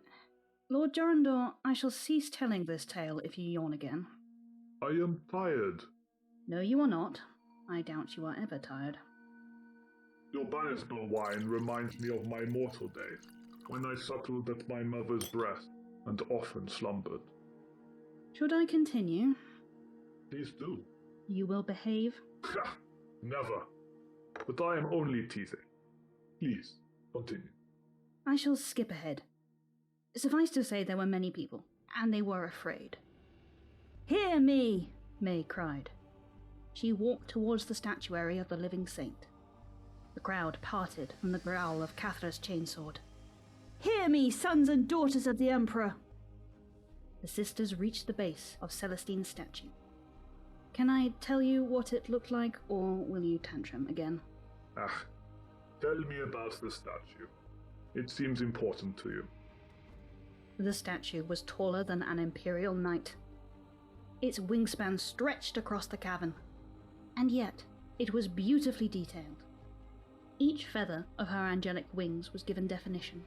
Lord Jorundor, I shall cease telling this tale if you yawn again. I am tired. No, you are not. I doubt you are ever tired. Your bannister wine reminds me of my mortal days, when I suckled at my mother's breast and often slumbered. Should I continue? Please do. You will behave? Never. But I am only teasing. Please, continue. I shall skip ahead. Suffice to say there were many people, and they were afraid. "Hear me!" May cried. She walked towards the statuary of the living saint. The crowd parted from the growl of Cathra's chainsword. "Hear me, sons and daughters of the Emperor!" The sisters reached the base of Celestine's statue. Can I tell you what it looked like, or will you tantrum again? Tell me about the statue. It seems important to you. The statue was taller than an imperial knight. Its wingspan stretched across the cavern, and yet it was beautifully detailed. Each feather of her angelic wings was given definition.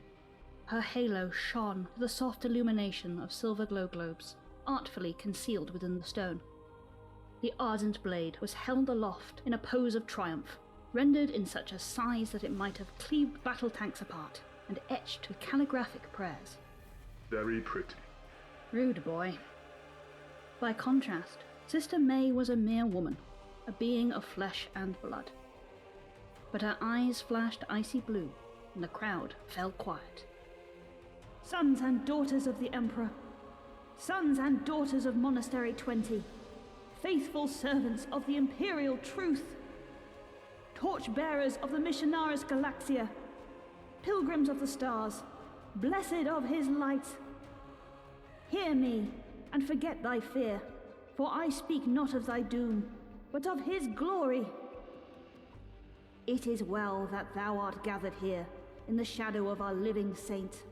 Her halo shone with the soft illumination of silver glow globes, artfully concealed within the stone. The ardent blade was held aloft in a pose of triumph, rendered in such a size that it might have cleaved battle tanks apart, and etched with calligraphic prayers. Very pretty. Rude boy. By contrast, Sister May was a mere woman, a being of flesh and blood. But her eyes flashed icy blue, and the crowd fell quiet. "Sons and daughters of the Emperor, sons and daughters of Monastery 20, faithful servants of the Imperial Truth, torch-bearers of the Missionaris Galaxia, pilgrims of the stars, blessed of his light, hear me, and forget thy fear, for I speak not of thy doom, but of his glory. It is well that thou art gathered here, in the shadow of our living saint.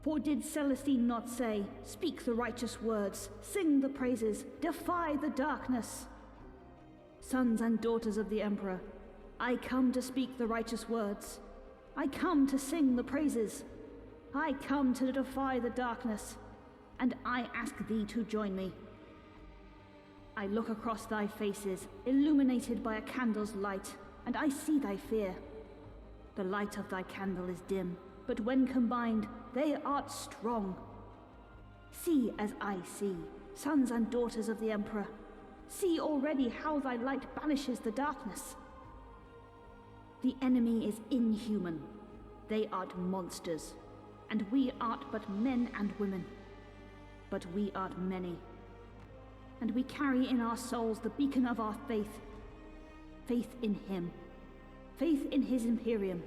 For did Celestine not say, speak the righteous words, sing the praises, defy the darkness? Sons and daughters of the Emperor, I come to speak the righteous words. I come to sing the praises. I come to defy the darkness, and I ask thee to join me. I look across thy faces, illuminated by a candle's light, and I see thy fear. The light of thy candle is dim, but when combined, they art strong. See as I see, sons and daughters of the Emperor. See already how thy light banishes the darkness. The enemy is inhuman. They art monsters, and we art but men and women. But we art many, and we carry in our souls the beacon of our faith. Faith in him, faith in his Imperium,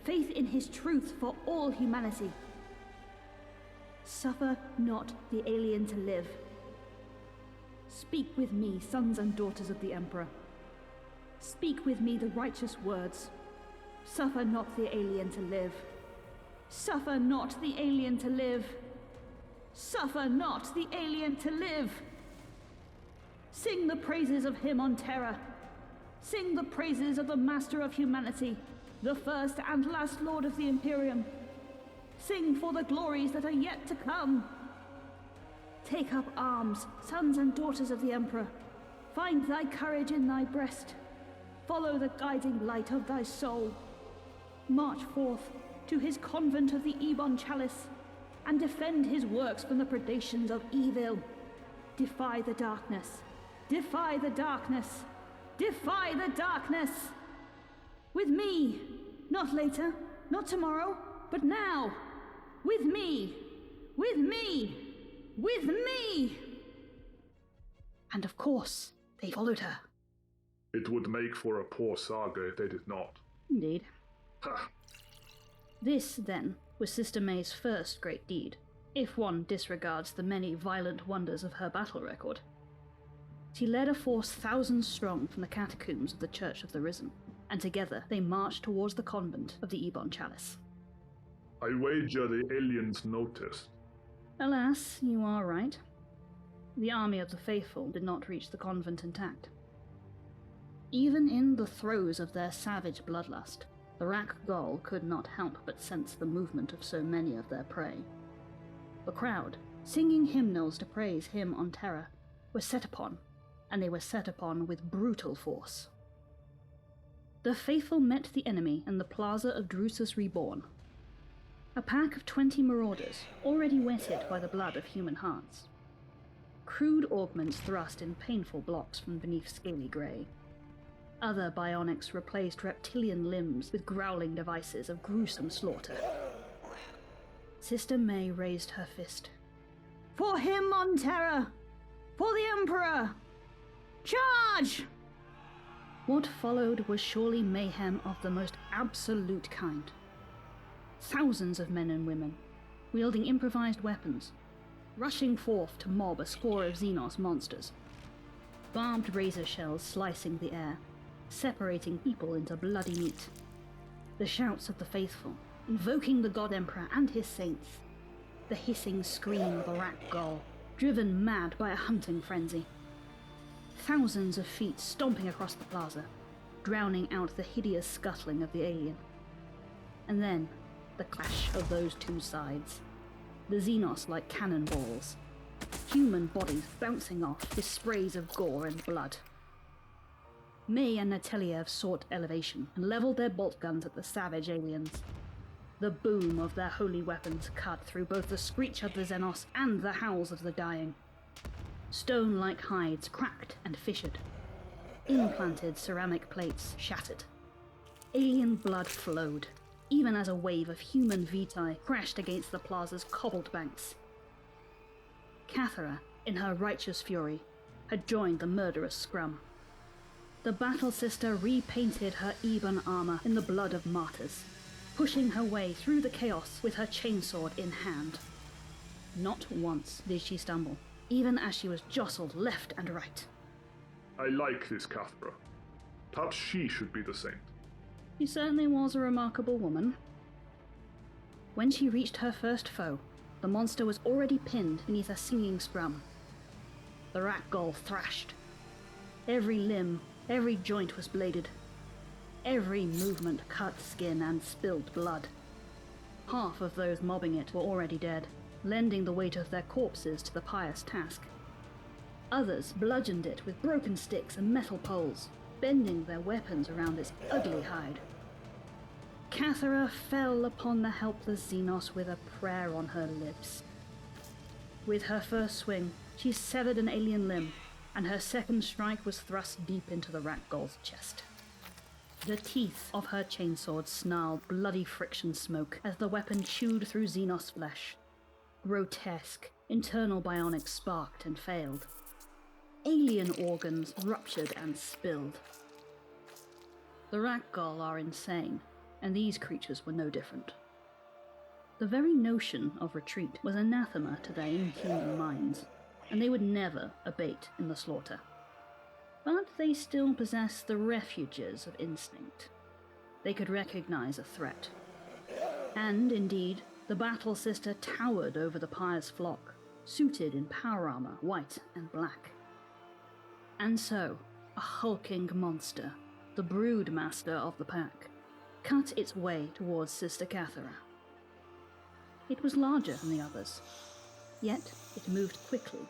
faith in his truth for all humanity. Suffer not the alien to live. Speak with me, sons and daughters of the Emperor. Speak with me the righteous words. Suffer not the alien to live. Suffer not the alien to live. Suffer not the alien to live. Sing the praises of him on Terra. Sing the praises of the Master of Humanity, the first and last Lord of the Imperium. Sing for the glories that are yet to come. Take up arms, sons and daughters of the Emperor. Find thy courage in thy breast. Follow the guiding light of thy soul. March forth to his convent of the Ebon Chalice, and defend his works from the predations of evil. Defy the darkness. Defy the darkness. Defy the darkness! With me! Not later, not tomorrow, but now! With me! With me! With me! And of course, they followed her. It would make for a poor saga if they did not. Indeed. Ha! This, then, was Sister May's first great deed, if one disregards the many violent wonders of her battle record. She led a force thousands strong from the catacombs of the Church of the Risen, and together they marched towards the convent of the Ebon Chalice. I wager the aliens noticed. Alas, you are right. The army of the faithful did not reach the convent intact. Even in the throes of their savage bloodlust, the Rak'Gol could not help but sense the movement of so many of their prey. The crowd, singing hymnals to praise him on terror, were set upon, and they were set upon with brutal force. The faithful met the enemy in the plaza of Drusus Reborn. A pack of 20 marauders, already wetted by the blood of human hearts. Crude augments thrust in painful blocks from beneath scaly grey. Other bionics replaced reptilian limbs with growling devices of gruesome slaughter. Sister May raised her fist. "For him on terror! For the Emperor! Charge!" What followed was surely mayhem of the most absolute kind. Thousands of men and women, wielding improvised weapons, rushing forth to mob a score of Xenos monsters. Barbed razor shells slicing the air, separating people into bloody meat. The shouts of the faithful, invoking the God Emperor and his saints. The hissing scream of a Rak'Gol, driven mad by a hunting frenzy. Thousands of feet stomping across the plaza, drowning out the hideous scuttling of the alien. And then, the clash of those two sides. The Xenos like cannonballs. Human bodies bouncing off with sprays of gore and blood. May and Nateliev sought elevation and leveled their bolt guns at the savage aliens. The boom of their holy weapons cut through both the screech of the Xenos and the howls of the dying. Stone-like hides cracked and fissured. Implanted ceramic plates shattered. Alien blood flowed, even as a wave of human vitae crashed against the plaza's cobbled banks. Cathara, in her righteous fury, had joined the murderous scrum. The Battle Sister repainted her ebon armor in the blood of martyrs, pushing her way through the chaos with her chainsword in hand. Not once did she stumble, even as she was jostled left and right. I like this Cathra. Perhaps she should be the saint. She certainly was a remarkable woman. When she reached her first foe, the monster was already pinned beneath a singing scrum. The Rak'Gol thrashed. Every limb, every joint was bladed. Every movement cut skin and spilled blood. Half of those mobbing it were already dead, lending the weight of their corpses to the pious task. Others bludgeoned it with broken sticks and metal poles, bending their weapons around its ugly hide. Cathara fell upon the helpless Xenos with a prayer on her lips. With her first swing, she severed an alien limb, and her second strike was thrust deep into the Rak'Gol's chest. The teeth of her chainsword snarled bloody friction smoke as the weapon chewed through Xenos flesh. Grotesque, internal bionics sparked and failed. Alien organs ruptured and spilled. The Rak'Gol are insane, and these creatures were no different. The very notion of retreat was anathema to their inhuman minds, and they would never abate in the slaughter. But they still possessed the refuges of instinct. They could recognize a threat. And, indeed, the Battle Sister towered over the pious flock, suited in power armor, white and black. And so, a hulking monster, the broodmaster of the pack, cut its way towards Sister Cathara. It was larger than the others, yet it moved quickly,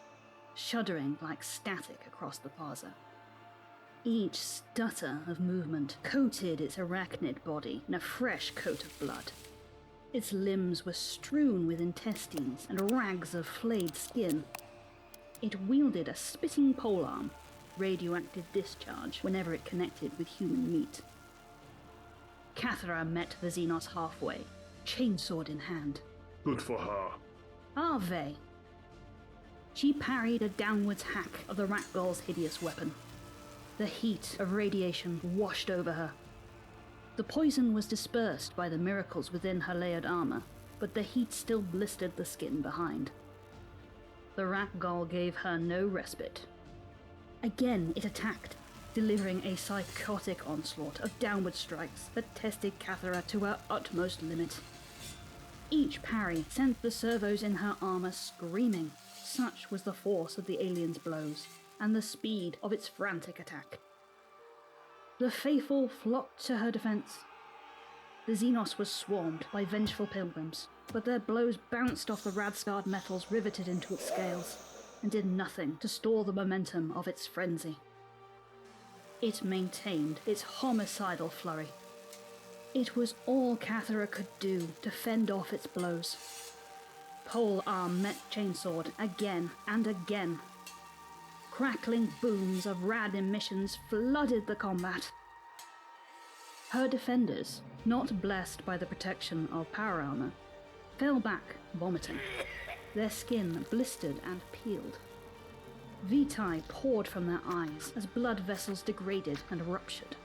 shuddering like static across the plaza. Each stutter of movement coated its arachnid body in a fresh coat of blood. Its limbs were strewn with intestines and rags of flayed skin. It wielded a spitting polearm, radioactive discharge whenever it connected with human meat. Cathara met the Xenos halfway, chainsword in hand. Good for her. She parried a downwards hack of the Rak'Gol's hideous weapon. The heat of radiation washed over her. The poison was dispersed by the miracles within her layered armor, but the heat still blistered the skin behind. The Rak'Gol gave her no respite. Again it attacked, delivering a psychotic onslaught of downward strikes that tested Cathara to her utmost limit. Each parry sent the servos in her armor screaming, such was the force of the alien's blows, and the speed of its frantic attack. The faithful flocked to her defense. The Xenos was swarmed by vengeful pilgrims, but their blows bounced off the rad-scarred metals riveted into its scales, and did nothing to stall the momentum of its frenzy. It maintained its homicidal flurry. It was all Cathara could do to fend off its blows. Pole arm met chainsword again and again. Crackling booms of rad emissions flooded the combat. Her defenders, not blessed by the protection of power armor, fell back, vomiting. Their skin blistered and peeled. Vitae poured from their eyes as blood vessels degraded and ruptured.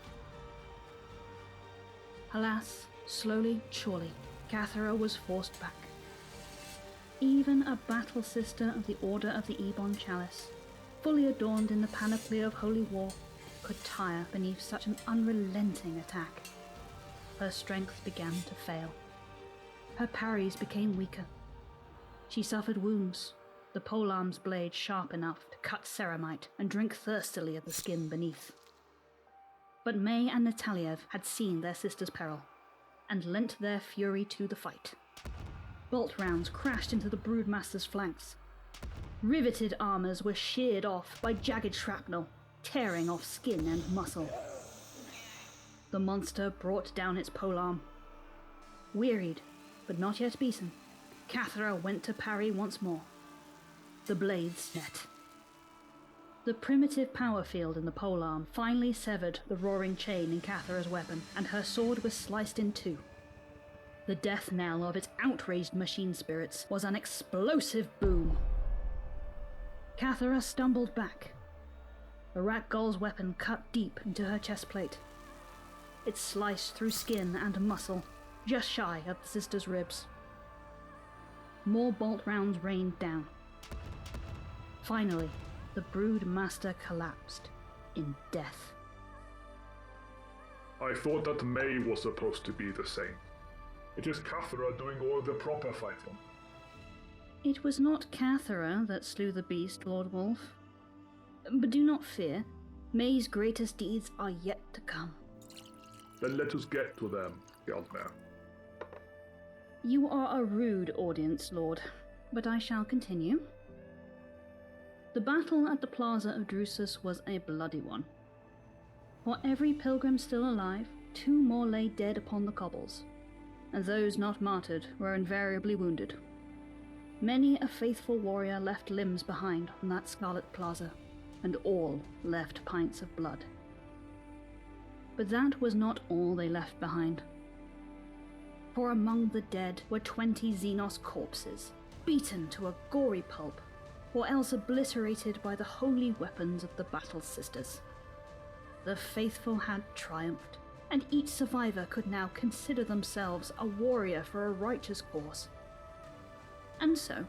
Alas, slowly, surely, Cathara was forced back. Even a battle sister of the Order of the Ebon Chalice, fully adorned in the panoply of holy war, could tire beneath such an unrelenting attack. Her strength began to fail. Her parries became weaker. She suffered wounds, the polearm's blade sharp enough to cut ceramite and drink thirstily at the skin beneath. But May and Nataliev had seen their sister's peril, and lent their fury to the fight. Bolt rounds crashed into the Broodmaster's flanks. Riveted armors were sheared off by jagged shrapnel, tearing off skin and muscle. The monster brought down its polearm. Wearied, but not yet beaten, Cathara went to parry once more. The blades met. The primitive power field in the polearm finally severed the roaring chain in Cathara's weapon, and her sword was sliced in two. The death knell of its outraged machine spirits was an explosive boom. Cathara stumbled back. The Rak'Gol's weapon cut deep into her chest plate. It sliced through skin and muscle, just shy of the sister's ribs. More bolt rounds rained down. Finally, the Broodmaster collapsed in death. I thought that May was supposed to be the saint. It is Cathara doing all the proper fighting. It was not Cathara that slew the beast, Lord Wolf. But do not fear, May's greatest deeds are yet to come. Then let us get to them, Galdmer. You are a rude audience, Lord, but I shall continue. The battle at the Plaza of Drusus was a bloody one. For every pilgrim still alive, 2 more lay dead upon the cobbles, and those not martyred were invariably wounded. Many a faithful warrior left limbs behind on that scarlet plaza, and all left pints of blood. But that was not all they left behind. For among the dead were 20 Xenos corpses, beaten to a gory pulp, or else obliterated by the holy weapons of the Battle Sisters. The faithful had triumphed, and each survivor could now consider themselves a warrior for a righteous cause. And so,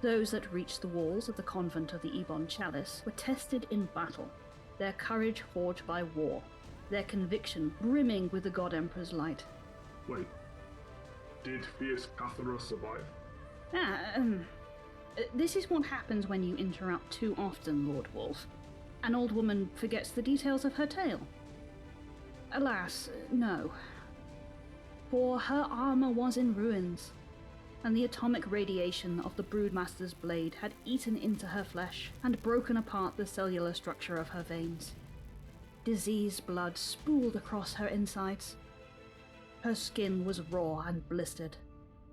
those that reached the walls of the convent of the Ebon Chalice were tested in battle, their courage forged by war, their conviction brimming with the God Emperor's light. Wait, did fierce Cathara survive? This is what happens when you interrupt too often, Lord Wolf. An old woman forgets the details of her tale. Alas, no. For her armor was in ruins, and the atomic radiation of the Broodmaster's blade had eaten into her flesh and broken apart the cellular structure of her veins. Diseased blood spooled across her insides. Her skin was raw and blistered,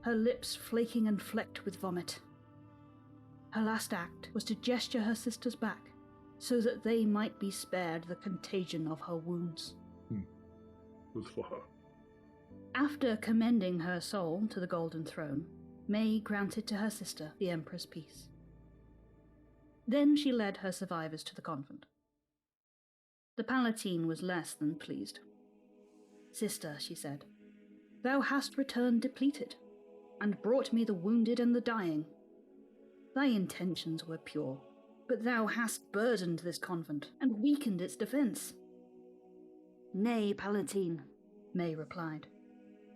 her lips flaking and flecked with vomit. Her last act was to gesture her sisters back, so that they might be spared the contagion of her wounds. Good for her. After commending her soul to the Golden Throne, May granted to her sister the Emperor's peace. Then she led her survivors to the convent. The Palatine was less than pleased. "Sister," she said, "thou hast returned depleted, and brought me the wounded and the dying. Thy intentions were pure, but thou hast burdened this convent and weakened its defence." "Nay, Palatine," May replied.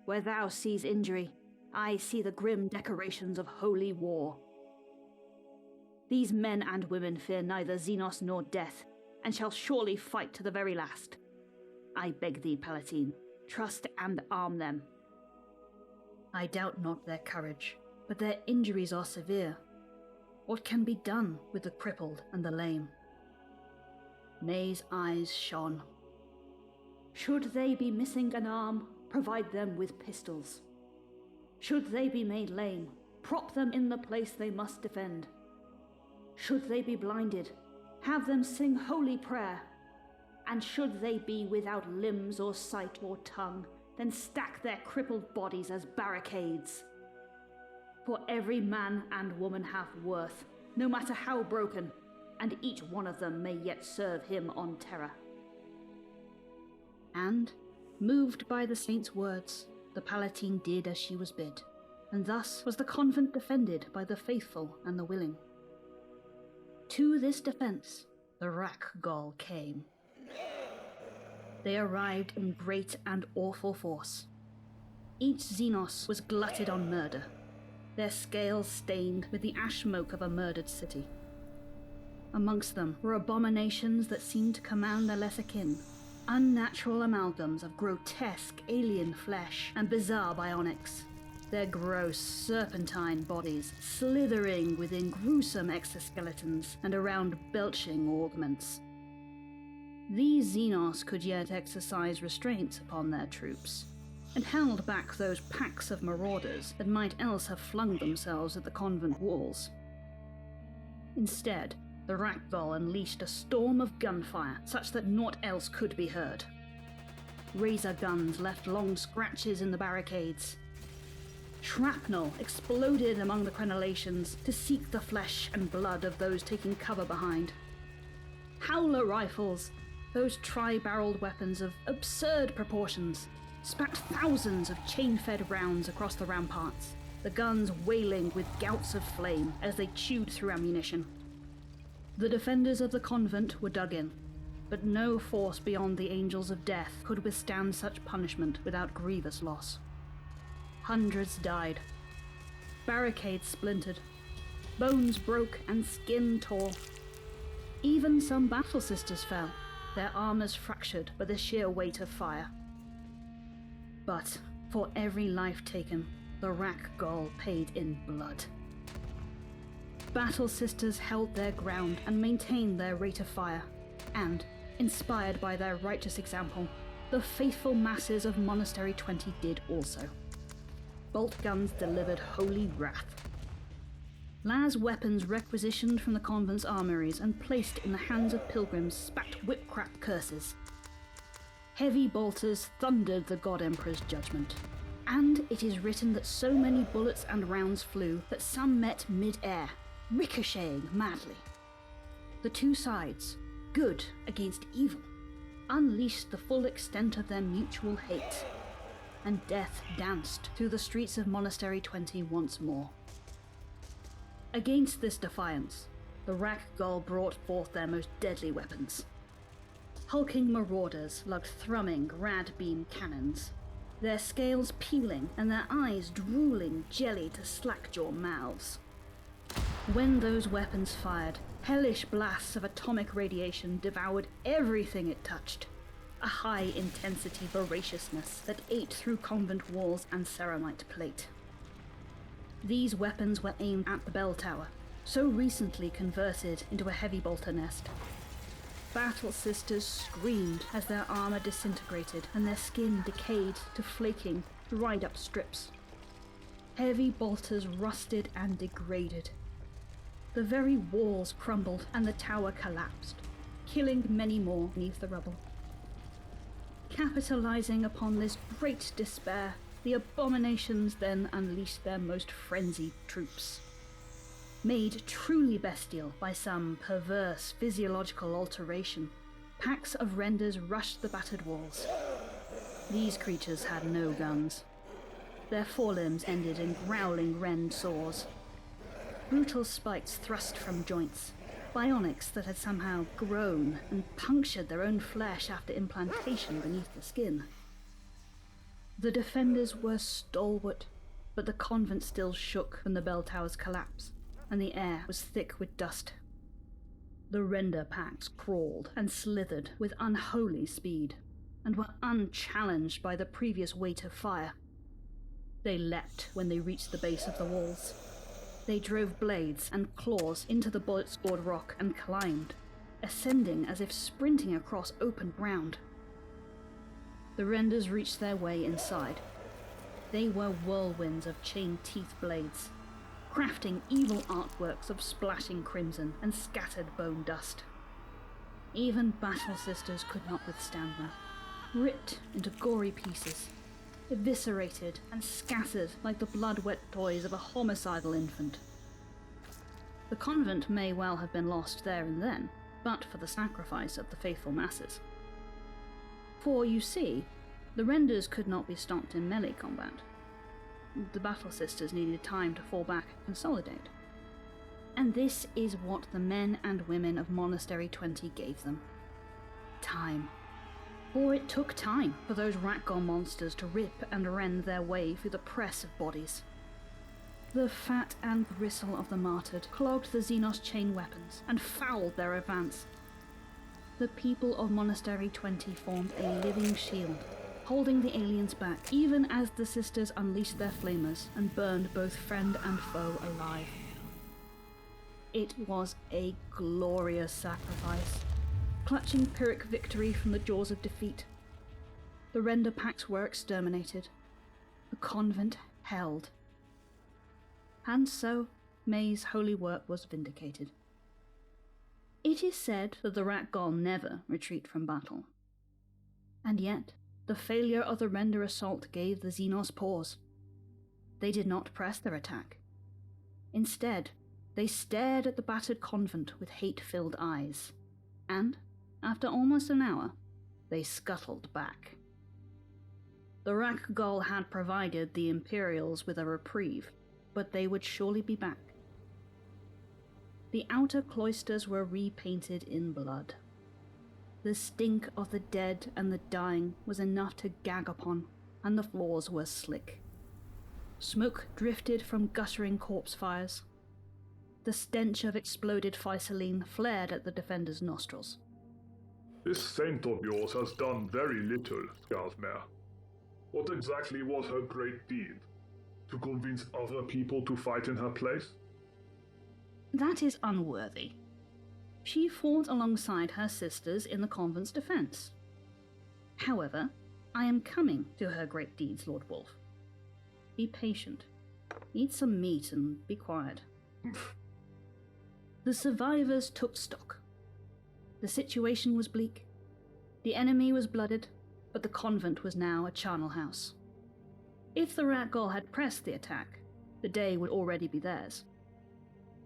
"Where thou sees injury, I see the grim decorations of holy war. These men and women fear neither Xenos nor death, and shall surely fight to the very last. I beg thee, Palatine, trust and arm them." "I doubt not their courage, but their injuries are severe. What can be done with the crippled and the lame?" May's eyes shone. "Should they be missing an arm, provide them with pistols. Should they be made lame, prop them in the place they must defend. Should they be blinded, have them sing holy prayer. And should they be without limbs or sight or tongue, then stack their crippled bodies as barricades. For every man and woman hath worth, no matter how broken, and each one of them may yet serve him on terror." And, moved by the saint's words, the Palatine did as she was bid, and thus was the convent defended by the faithful and the willing. To this defence, the Rak'Gol came. They arrived in great and awful force. Each Xenos was glutted on murder, their scales stained with the ash smoke of a murdered city. Amongst them were abominations that seemed to command their lesser kin, unnatural amalgams of grotesque alien flesh and bizarre bionics, their gross serpentine bodies slithering within gruesome exoskeletons and around belching augments. These Xenos could yet exercise restraint upon their troops, and held back those packs of marauders that might else have flung themselves at the convent walls. Instead, the Rak'Gol unleashed a storm of gunfire such that naught else could be heard. Razor guns left long scratches in the barricades. Shrapnel exploded among the crenellations to seek the flesh and blood of those taking cover behind. Howler rifles, those tri-barreled weapons of absurd proportions, spat thousands of chain-fed rounds across the ramparts, the guns wailing with gouts of flame as they chewed through ammunition. The defenders of the convent were dug in, but no force beyond the angels of death could withstand such punishment without grievous loss. Hundreds died. Barricades splintered. Bones broke and skin tore. Even some battle sisters fell, their armors fractured by the sheer weight of fire. But for every life taken, the Rak'Gol paid in blood. Battle sisters held their ground and maintained their rate of fire, and, inspired by their righteous example, the faithful masses of Monastery 20 did also. Bolt guns delivered holy wrath. Las weapons requisitioned from the convent's armories and placed in the hands of pilgrims spat whipcrap curses. Heavy bolters thundered the God Emperor's judgment, and it is written that so many bullets and rounds flew that some met mid-air, ricocheting madly. The two sides, good against evil, unleashed the full extent of their mutual hate, and death danced through the streets of Monastery 20 once more. Against this defiance, the Rak'Gol brought forth their most deadly weapons. Hulking marauders lugged thrumming rad beam cannons, their scales peeling and their eyes drooling jelly to slack-jaw mouths. When those weapons fired, hellish blasts of atomic radiation devoured everything it touched, a high-intensity voraciousness that ate through convent walls and ceramite plate. These weapons were aimed at the bell tower, so recently converted into a heavy bolter nest. Battle sisters screamed as their armor disintegrated and their skin decayed to flaking, dried-up strips. Heavy bolters rusted and degraded. The very walls crumbled and the tower collapsed, killing many more beneath the rubble. Capitalizing upon this great despair, the abominations then unleashed their most frenzied troops. Made truly bestial by some perverse physiological alteration, Packs of renders rushed the battered walls. These creatures had no guns. Their forelimbs ended in growling rend saws. Brutal spikes thrust from joints, bionics that had somehow grown and punctured their own flesh after implantation beneath the skin. The defenders were stalwart, but the convent still shook from the bell tower's collapse, and the air was thick with dust. The render packs crawled and slithered with unholy speed, and were unchallenged by the previous weight of fire. They leapt when they reached the base of the walls. They drove blades and claws into the bullet-scored rock and climbed, ascending as if sprinting across open ground. The renders reached their way inside. They were whirlwinds of chain-teeth blades, crafting evil artworks of splashing crimson and scattered bone dust. Even battle sisters could not withstand them, ripped into gory pieces, eviscerated and scattered like the blood-wet toys of a homicidal infant. The convent may well have been lost there and then, but for the sacrifice of the faithful masses. For, you see, the renders could not be stopped in melee combat. The battle sisters needed time to fall back and consolidate. And this is what the men and women of Monastery 20 gave them. Time. For it took time for those Rak'Gol monsters to rip and rend their way through the press of bodies. The fat and bristle of the martyred clogged the Xenos chain weapons and fouled their advance. The people of Monastery 20 formed a living shield, holding the aliens back, even as the sisters unleashed their flamers and burned both friend and foe alive. It was a glorious sacrifice, clutching Pyrrhic victory from the jaws of defeat. The render packs were exterminated. The convent held. And so, May's holy work was vindicated. It is said that the Rak'Gol never retreat from battle. And yet, the failure of the render assault gave the Xenos pause. They did not press their attack. Instead, they stared at the battered convent with hate-filled eyes, and, after almost an hour, they scuttled back. The Rak'Gol had provided the Imperials with a reprieve, but they would surely be back. The outer cloisters were repainted in blood. The stink of the dead and the dying was enough to gag upon, and the floors were slick. Smoke drifted from guttering corpse fires. The stench of exploded physaline flared at the defenders' nostrils. This saint of yours has done very little, Skaldmere. What exactly was her great deed? To convince other people to fight in her place? That is unworthy. She fought alongside her sisters in the convent's defense. However, I am coming to her great deeds, Lord Wolf. Be patient. Eat some meat and be quiet. The survivors took stock. The situation was bleak. The enemy was blooded, but the convent was now a charnel house. If the Rak'Gol had pressed the attack, the day would already be theirs.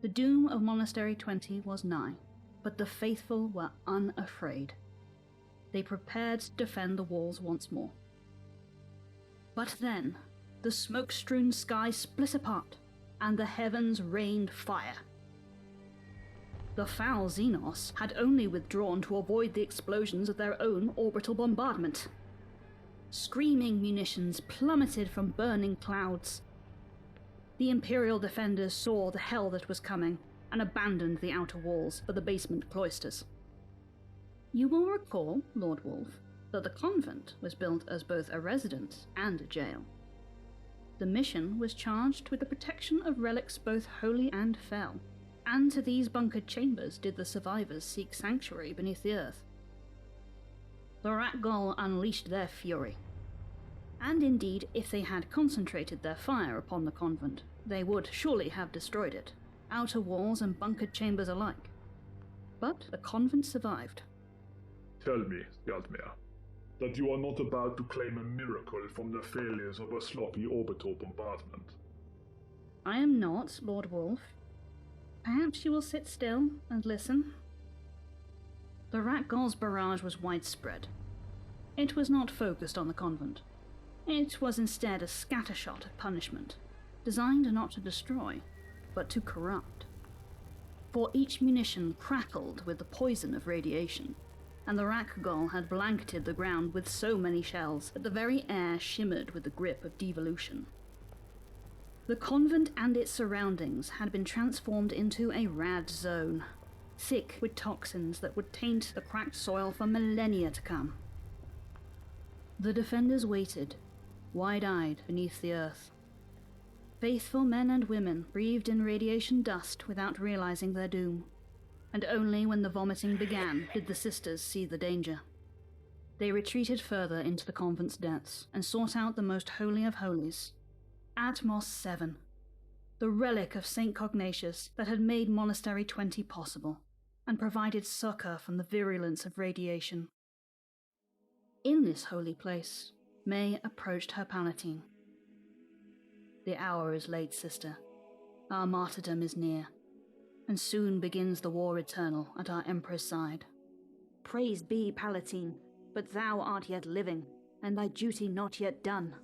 The doom of Monastery 20 was nigh, but the faithful were unafraid. They prepared to defend the walls once more. But then, the smoke-strewn sky split apart, and the heavens rained fire. The foul Xenos had only withdrawn to avoid the explosions of their own orbital bombardment. Screaming munitions plummeted from burning clouds. The Imperial defenders saw the hell that was coming and abandoned the outer walls for the basement cloisters. You will recall, Lord Wolf, that the convent was built as both a residence and a jail. The mission was charged with the protection of relics both holy and fell, and to these bunkered chambers did the survivors seek sanctuary beneath the earth. The Rak'Gol unleashed their fury. And indeed, if they had concentrated their fire upon the convent, they would surely have destroyed it, outer walls and bunkered chambers alike. But the convent survived. Tell me, Skaldmere, that you are not about to claim a miracle from the failures of a sloppy orbital bombardment. I am not, Lord Wolf. Perhaps you will sit still and listen. The Rak'Gol's barrage was widespread. It was not focused on the convent. It was instead a scattershot of punishment, designed not to destroy, but to corrupt. For each munition crackled with the poison of radiation, and the Rak'Gol had blanketed the ground with so many shells that the very air shimmered with the grip of devolution. The convent and its surroundings had been transformed into a rad zone, thick with toxins that would taint the cracked soil for millennia to come. The defenders waited, wide-eyed beneath the earth. Faithful men and women breathed in radiation dust without realizing their doom, and only when the vomiting began did the sisters see the danger. They retreated further into the convent's depths and sought out the most holy of holies, Atmos 7, the relic of St. Cognatius that had made Monastery 20 possible, and provided succor from the virulence of radiation. In this holy place, May approached her Palatine. "The hour is late, sister. Our martyrdom is near, and soon begins the war eternal at our Emperor's side. Praise be, Palatine, but thou art yet living, and thy duty not yet done."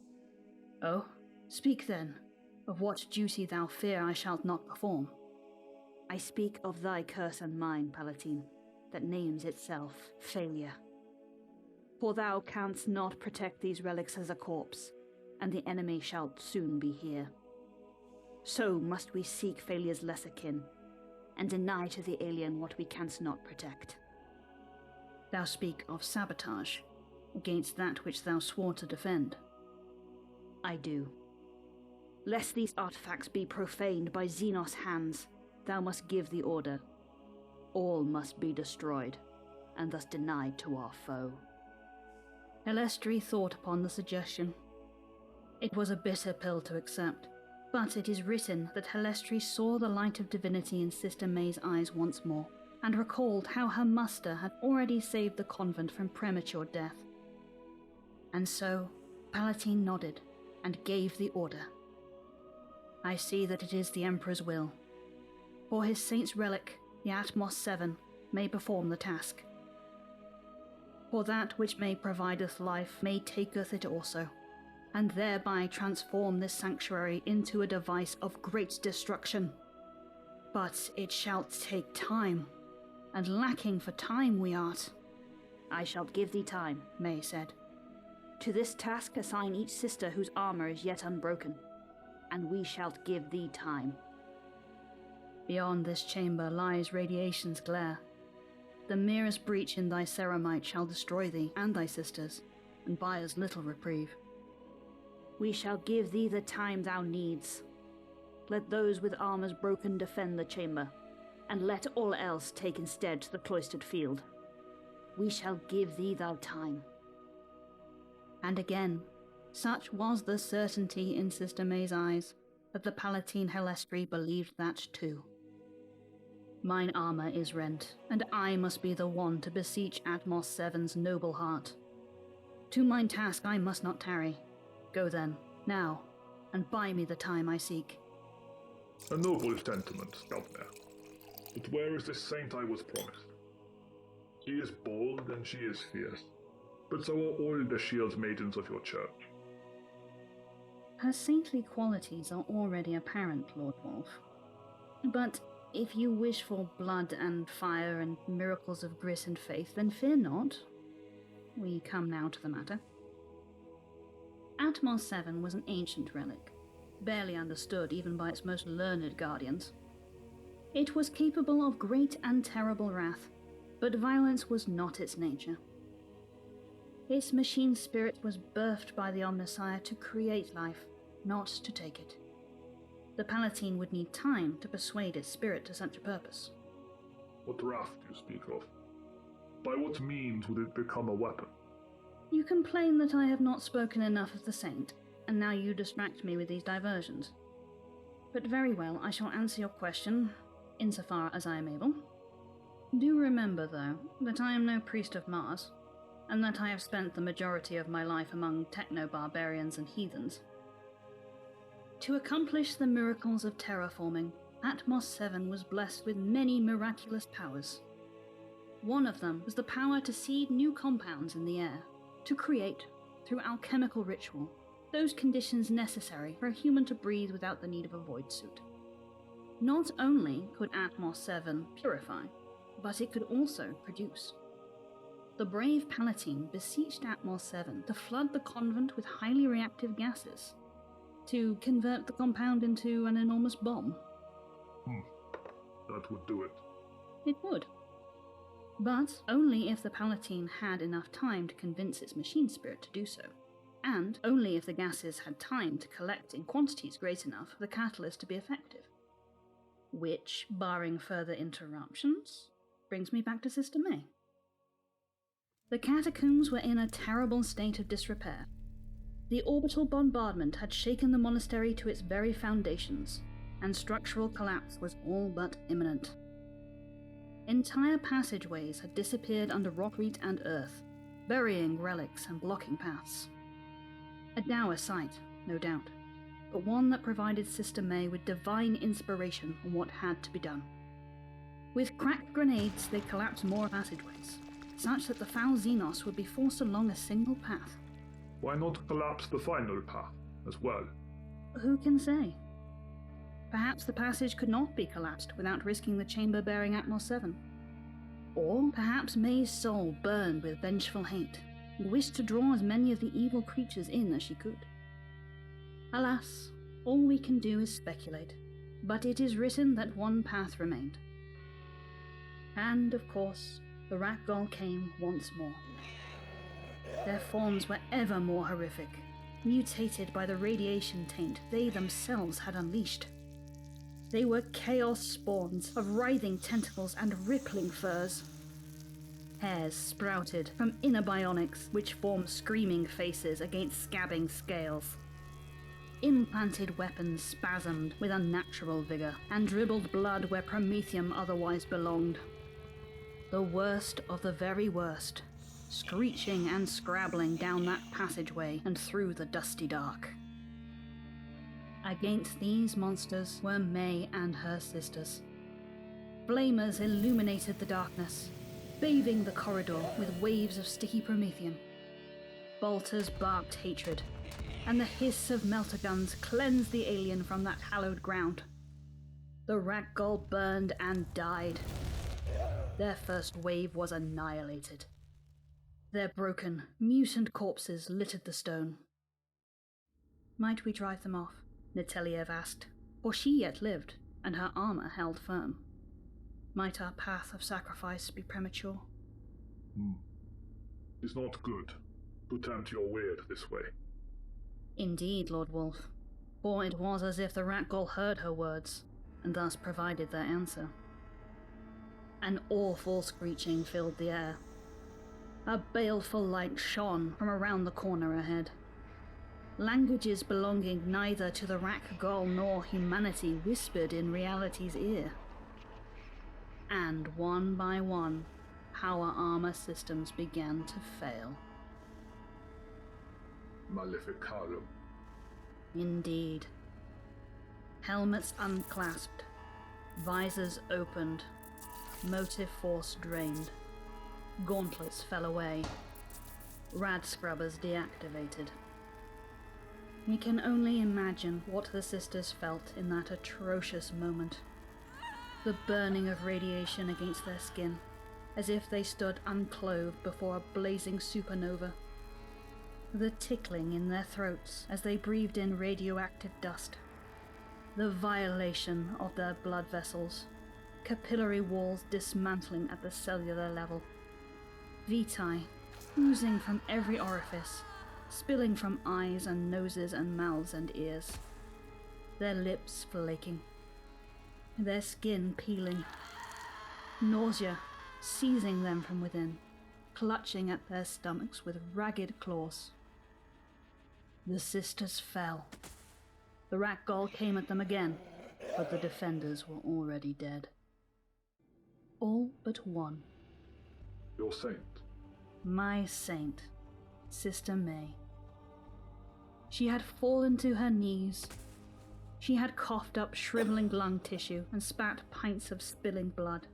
"Oh, speak then, of what duty thou fear I shalt not perform." "I speak of thy curse and mine, Palatine, that names itself failure. For thou canst not protect these relics as a corpse, and the enemy shall soon be here. So must we seek failure's lesser kin, and deny to the alien what we canst not protect." "Thou speak of sabotage, against that which thou swore to defend." "I do. Lest these artifacts be profaned by Xenos hands, thou must give the order. All must be destroyed, and thus denied to our foe." Helestri thought upon the suggestion. It was a bitter pill to accept, but it is written that Helestri saw the light of divinity in Sister May's eyes once more, and recalled how her muster had already saved the convent from premature death. And so, Palatine nodded, and gave the order. "I see that it is the Emperor's will. For his saint's relic, the Atmos 7, may perform the task. For that which may provideth life may taketh it also, and thereby transform this sanctuary into a device of great destruction. But it shall take time, and lacking for time we art." "I shall give thee time," May said. "To this task assign each sister whose armor is yet unbroken, and we shall give thee time." "Beyond this chamber lies radiation's glare. The merest breach in thy ceramite shall destroy thee and thy sisters, and buy us little reprieve." "We shall give thee the time thou needs. Let those with armors broken defend the chamber, and let all else take instead to the cloistered field. We shall give thee thy time." And again, such was the certainty in Sister May's eyes, that the Palatine Helestri believed that too. "Mine armor is rent, and I must be the one to beseech Atmos 7's noble heart. To mine task I must not tarry. Go then, now, and buy me the time I seek." A noble sentiment, Governor. But where is this saint I was promised? She is bold and she is fierce, but so are all the shield maidens of your church. "Her saintly qualities are already apparent, Lord Wolf. But if you wish for blood and fire and miracles of grit and faith, then fear not. We come now to the matter. Atmos 7 was an ancient relic, barely understood even by its most learned guardians. It was capable of great and terrible wrath, but violence was not its nature. Its machine spirit was birthed by the Omnissiah to create life, not to take it. The Palatine would need time to persuade its spirit to such a purpose." What wrath do you speak of? By what means would it become a weapon? "You complain that I have not spoken enough of the saint, and now you distract me with these diversions. But very well, I shall answer your question, insofar as I am able. Do remember, though, that I am no priest of Mars, and that I have spent the majority of my life among techno-barbarians and heathens. To accomplish the miracles of terraforming, Atmos 7 was blessed with many miraculous powers. One of them was the power to seed new compounds in the air, to create, through alchemical ritual, those conditions necessary for a human to breathe without the need of a void suit. Not only could Atmos 7 purify, but it could also produce. The brave Palatine beseeched Atmos 7 to flood the convent with highly reactive gases, to convert the compound into an enormous bomb. That would do it. It would. But only if the Palatine had enough time to convince its machine spirit to do so, and only if the gases had time to collect in quantities great enough for the catalyst to be effective. Which, barring further interruptions, brings me back to Sister May. The catacombs were in a terrible state of disrepair. The orbital bombardment had shaken the monastery to its very foundations, and structural collapse was all but imminent. Entire passageways had disappeared under rockweed and earth, burying relics and blocking paths. A dour sight, no doubt, but one that provided Sister May with divine inspiration on what had to be done. With cracked grenades, they collapsed more passageways, such that the foul Xenos would be forced along a single path. Why not collapse the final path as well? Who can say? Perhaps the passage could not be collapsed without risking the chamber bearing Atmos 7. Or perhaps May's soul burned with vengeful hate, and wished to draw as many of the evil creatures in as she could. Alas, all we can do is speculate, but it is written that one path remained. And, of course, the Rak'Gol came once more. Their forms were ever more horrific, mutated by the radiation taint they themselves had unleashed. They were chaos spawns of writhing tentacles and rippling furs. Hairs sprouted from inner bionics which formed screaming faces against scabbing scales. Implanted weapons spasmed with unnatural vigor and dribbled blood where promethium otherwise belonged. The worst of the very worst, screeching and scrabbling down that passageway and through the dusty dark. Against these monsters were May and her sisters. Flamers illuminated the darkness, bathing the corridor with waves of sticky promethium. Bolters barked hatred, and the hiss of melter guns cleansed the alien from that hallowed ground. The Rak'Gol burned and died. Their first wave was annihilated. Their broken, mutant corpses littered the stone. Might we drive them off? Neteliev asked, for she yet lived, and her armor held firm. Might our path of sacrifice be premature? It's not good to tempt your weird this way. Indeed, Lord Wolf, for it was as if the Rak'Gol heard her words, and thus provided their answer. An awful screeching filled the air. A baleful light shone from around the corner ahead. Languages belonging neither to the Rak'Gol nor humanity whispered in reality's ear. And one by one, power armor systems began to fail. Maleficarum. Indeed. Helmets unclasped, visors opened, motive force drained, gauntlets fell away, rad scrubbers deactivated. We can only imagine what the sisters felt in that atrocious moment. The burning of radiation against their skin, as if they stood unclothed before a blazing supernova. The tickling in their throats as they breathed in radioactive dust. The violation of their blood vessels, capillary walls dismantling at the cellular level. Vitae oozing from every orifice, spilling from eyes and noses and mouths and ears. Their lips flaking. Their skin peeling. Nausea seizing them from within, clutching at their stomachs with ragged claws. The sisters fell. The Rak'Gol came at them again, but the defenders were already dead. All but one. Your saint. My saint, Sister May. She had fallen to her knees. She had coughed up shriveling lung tissue and spat pints of spilling blood.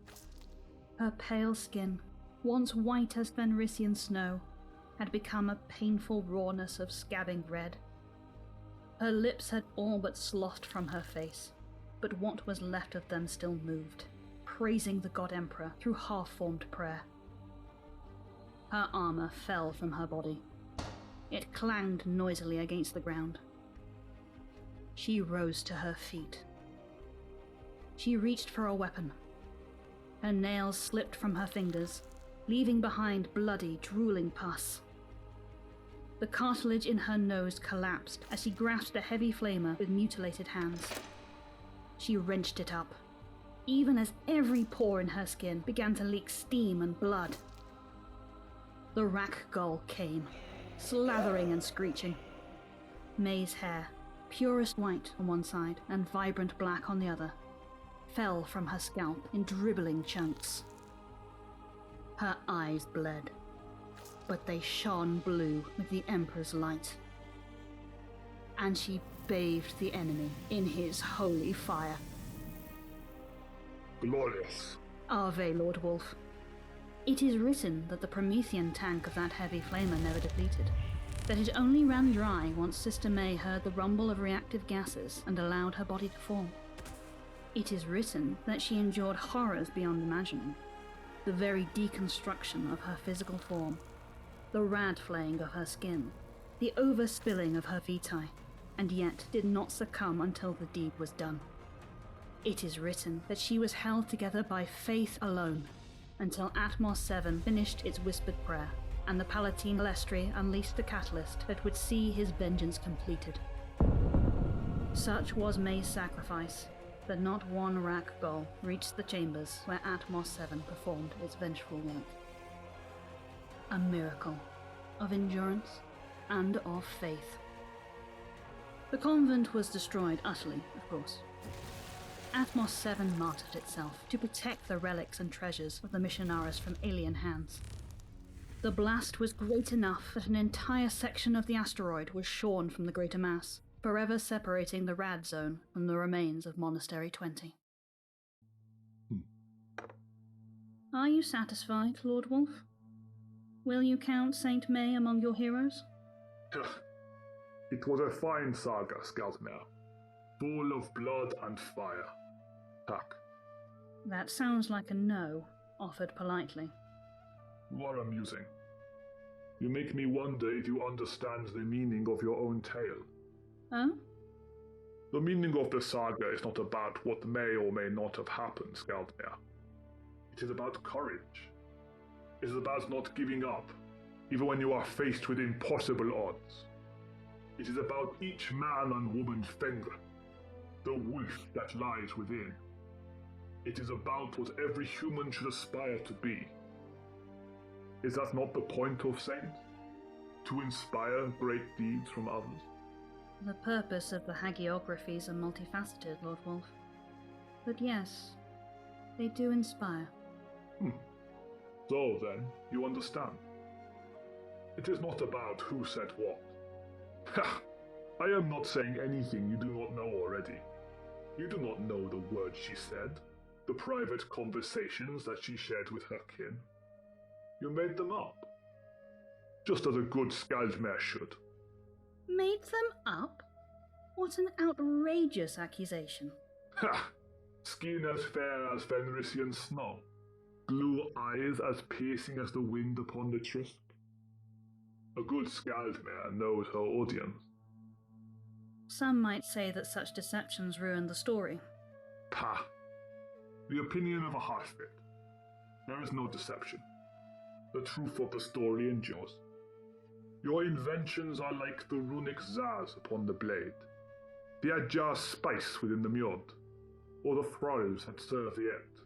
Her pale skin, once white as Fenrisian snow, had become a painful rawness of scabbing red. Her lips had all but slothed from her face, but what was left of them still moved, praising the God Emperor through half-formed prayer. Her armor fell from her body. It clanged noisily against the ground. She rose to her feet. She reached for a weapon. Her nails slipped from her fingers, leaving behind bloody, drooling pus. The cartilage in her nose collapsed as she grasped a heavy flamer with mutilated hands. She wrenched it up, even as every pore in her skin began to leak steam and blood. The Rak'Gol came, slathering and screeching. May's hair, purest white on one side and vibrant black on the other, fell from her scalp in dribbling chunks. Her eyes bled, but they shone blue with the Emperor's light. And she bathed the enemy in his holy fire. Glorious. Ave, Lord Wolf. It is written that the Promethean tank of that heavy flamer never depleted, that it only ran dry once Sister May heard the rumble of reactive gases and allowed her body to form. It is written that she endured horrors beyond imagining, the very deconstruction of her physical form, the rad-flaying of her skin, the overspilling of her vitae, and yet did not succumb until the deed was done. It is written that she was held together by faith alone, until Atmos 7 finished its whispered prayer, and the Palatine Monastery unleashed the catalyst that would see his vengeance completed. Such was May's sacrifice, but not one Rak'Gol reached the chambers where Atmos 7 performed its vengeful work. A miracle of endurance and of faith. The convent was destroyed utterly, of course. Atmos 7 martyred itself to protect the relics and treasures of the missionaries from alien hands. The blast was great enough that an entire section of the asteroid was shorn from the greater mass, forever separating the rad zone from the remains of Monastery 20. Are you satisfied, Lord Wolf? Will you count Saint May among your heroes? It was a fine saga, Skaldmare, full of blood and fire. Tak. That sounds like a no, offered politely. You are amusing. You make me wonder if you understand the meaning of your own tale. Oh? The meaning of the saga is not about what may or may not have happened, Skaldmare. It is about courage. It is about not giving up, even when you are faced with impossible odds. It is about each man and woman Fenrir, the wolf that lies within. It is about what every human should aspire to be. Is that not the point of saints? To inspire great deeds from others? The purpose of the hagiographies are multifaceted, Lord Wolf. But yes, they do inspire. So then, you understand. It is not about who said what. I am not saying anything you do not know already. You do not know the words she said, the private conversations that she shared with her kin. You made them up. Just as a good Skaldmare should. Made them up? What an outrageous accusation. Ha! Skin as fair as Fenrisian snow. Blue eyes as piercing as the wind upon the Trisk. A good Skaldmare knows her audience. Some might say that such deceptions ruin the story. Pah! The opinion of a half-wit. There is no deception. The truth of the story endures. Your inventions are like the runic zaz upon the blade, the ajar spice within the mjod, or the thralls that serve the Ent.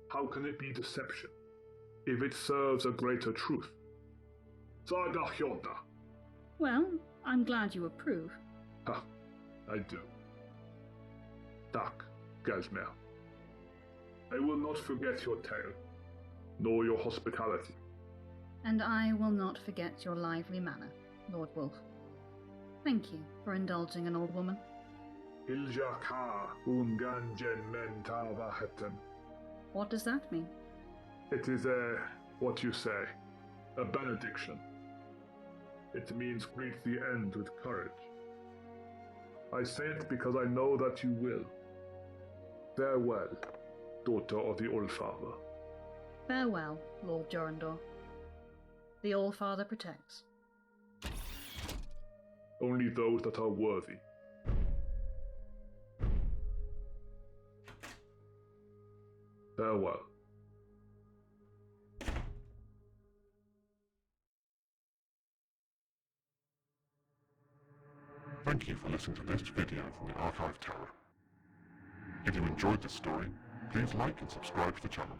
How can it be deception, if it serves a greater truth? Saga Hjonda. Well, I'm glad you approve. Ha, I do. Tak, Skaldmare. I will not forget your tale, nor your hospitality. And I will not forget your lively manner, Lord Wolf. Thank you for indulging an old woman. Ilja ka unganjen men tava hetten. What does that mean? It is a What you say. A benediction. It means greet the end with courage. I say it because I know that you will. Farewell, daughter of the Allfather. Farewell, Lord Jorundor. The Allfather protects. Only those that are worthy. Farewell. Thank you for listening to this video from the Archive Tower. If you enjoyed this story, please like and subscribe to the channel.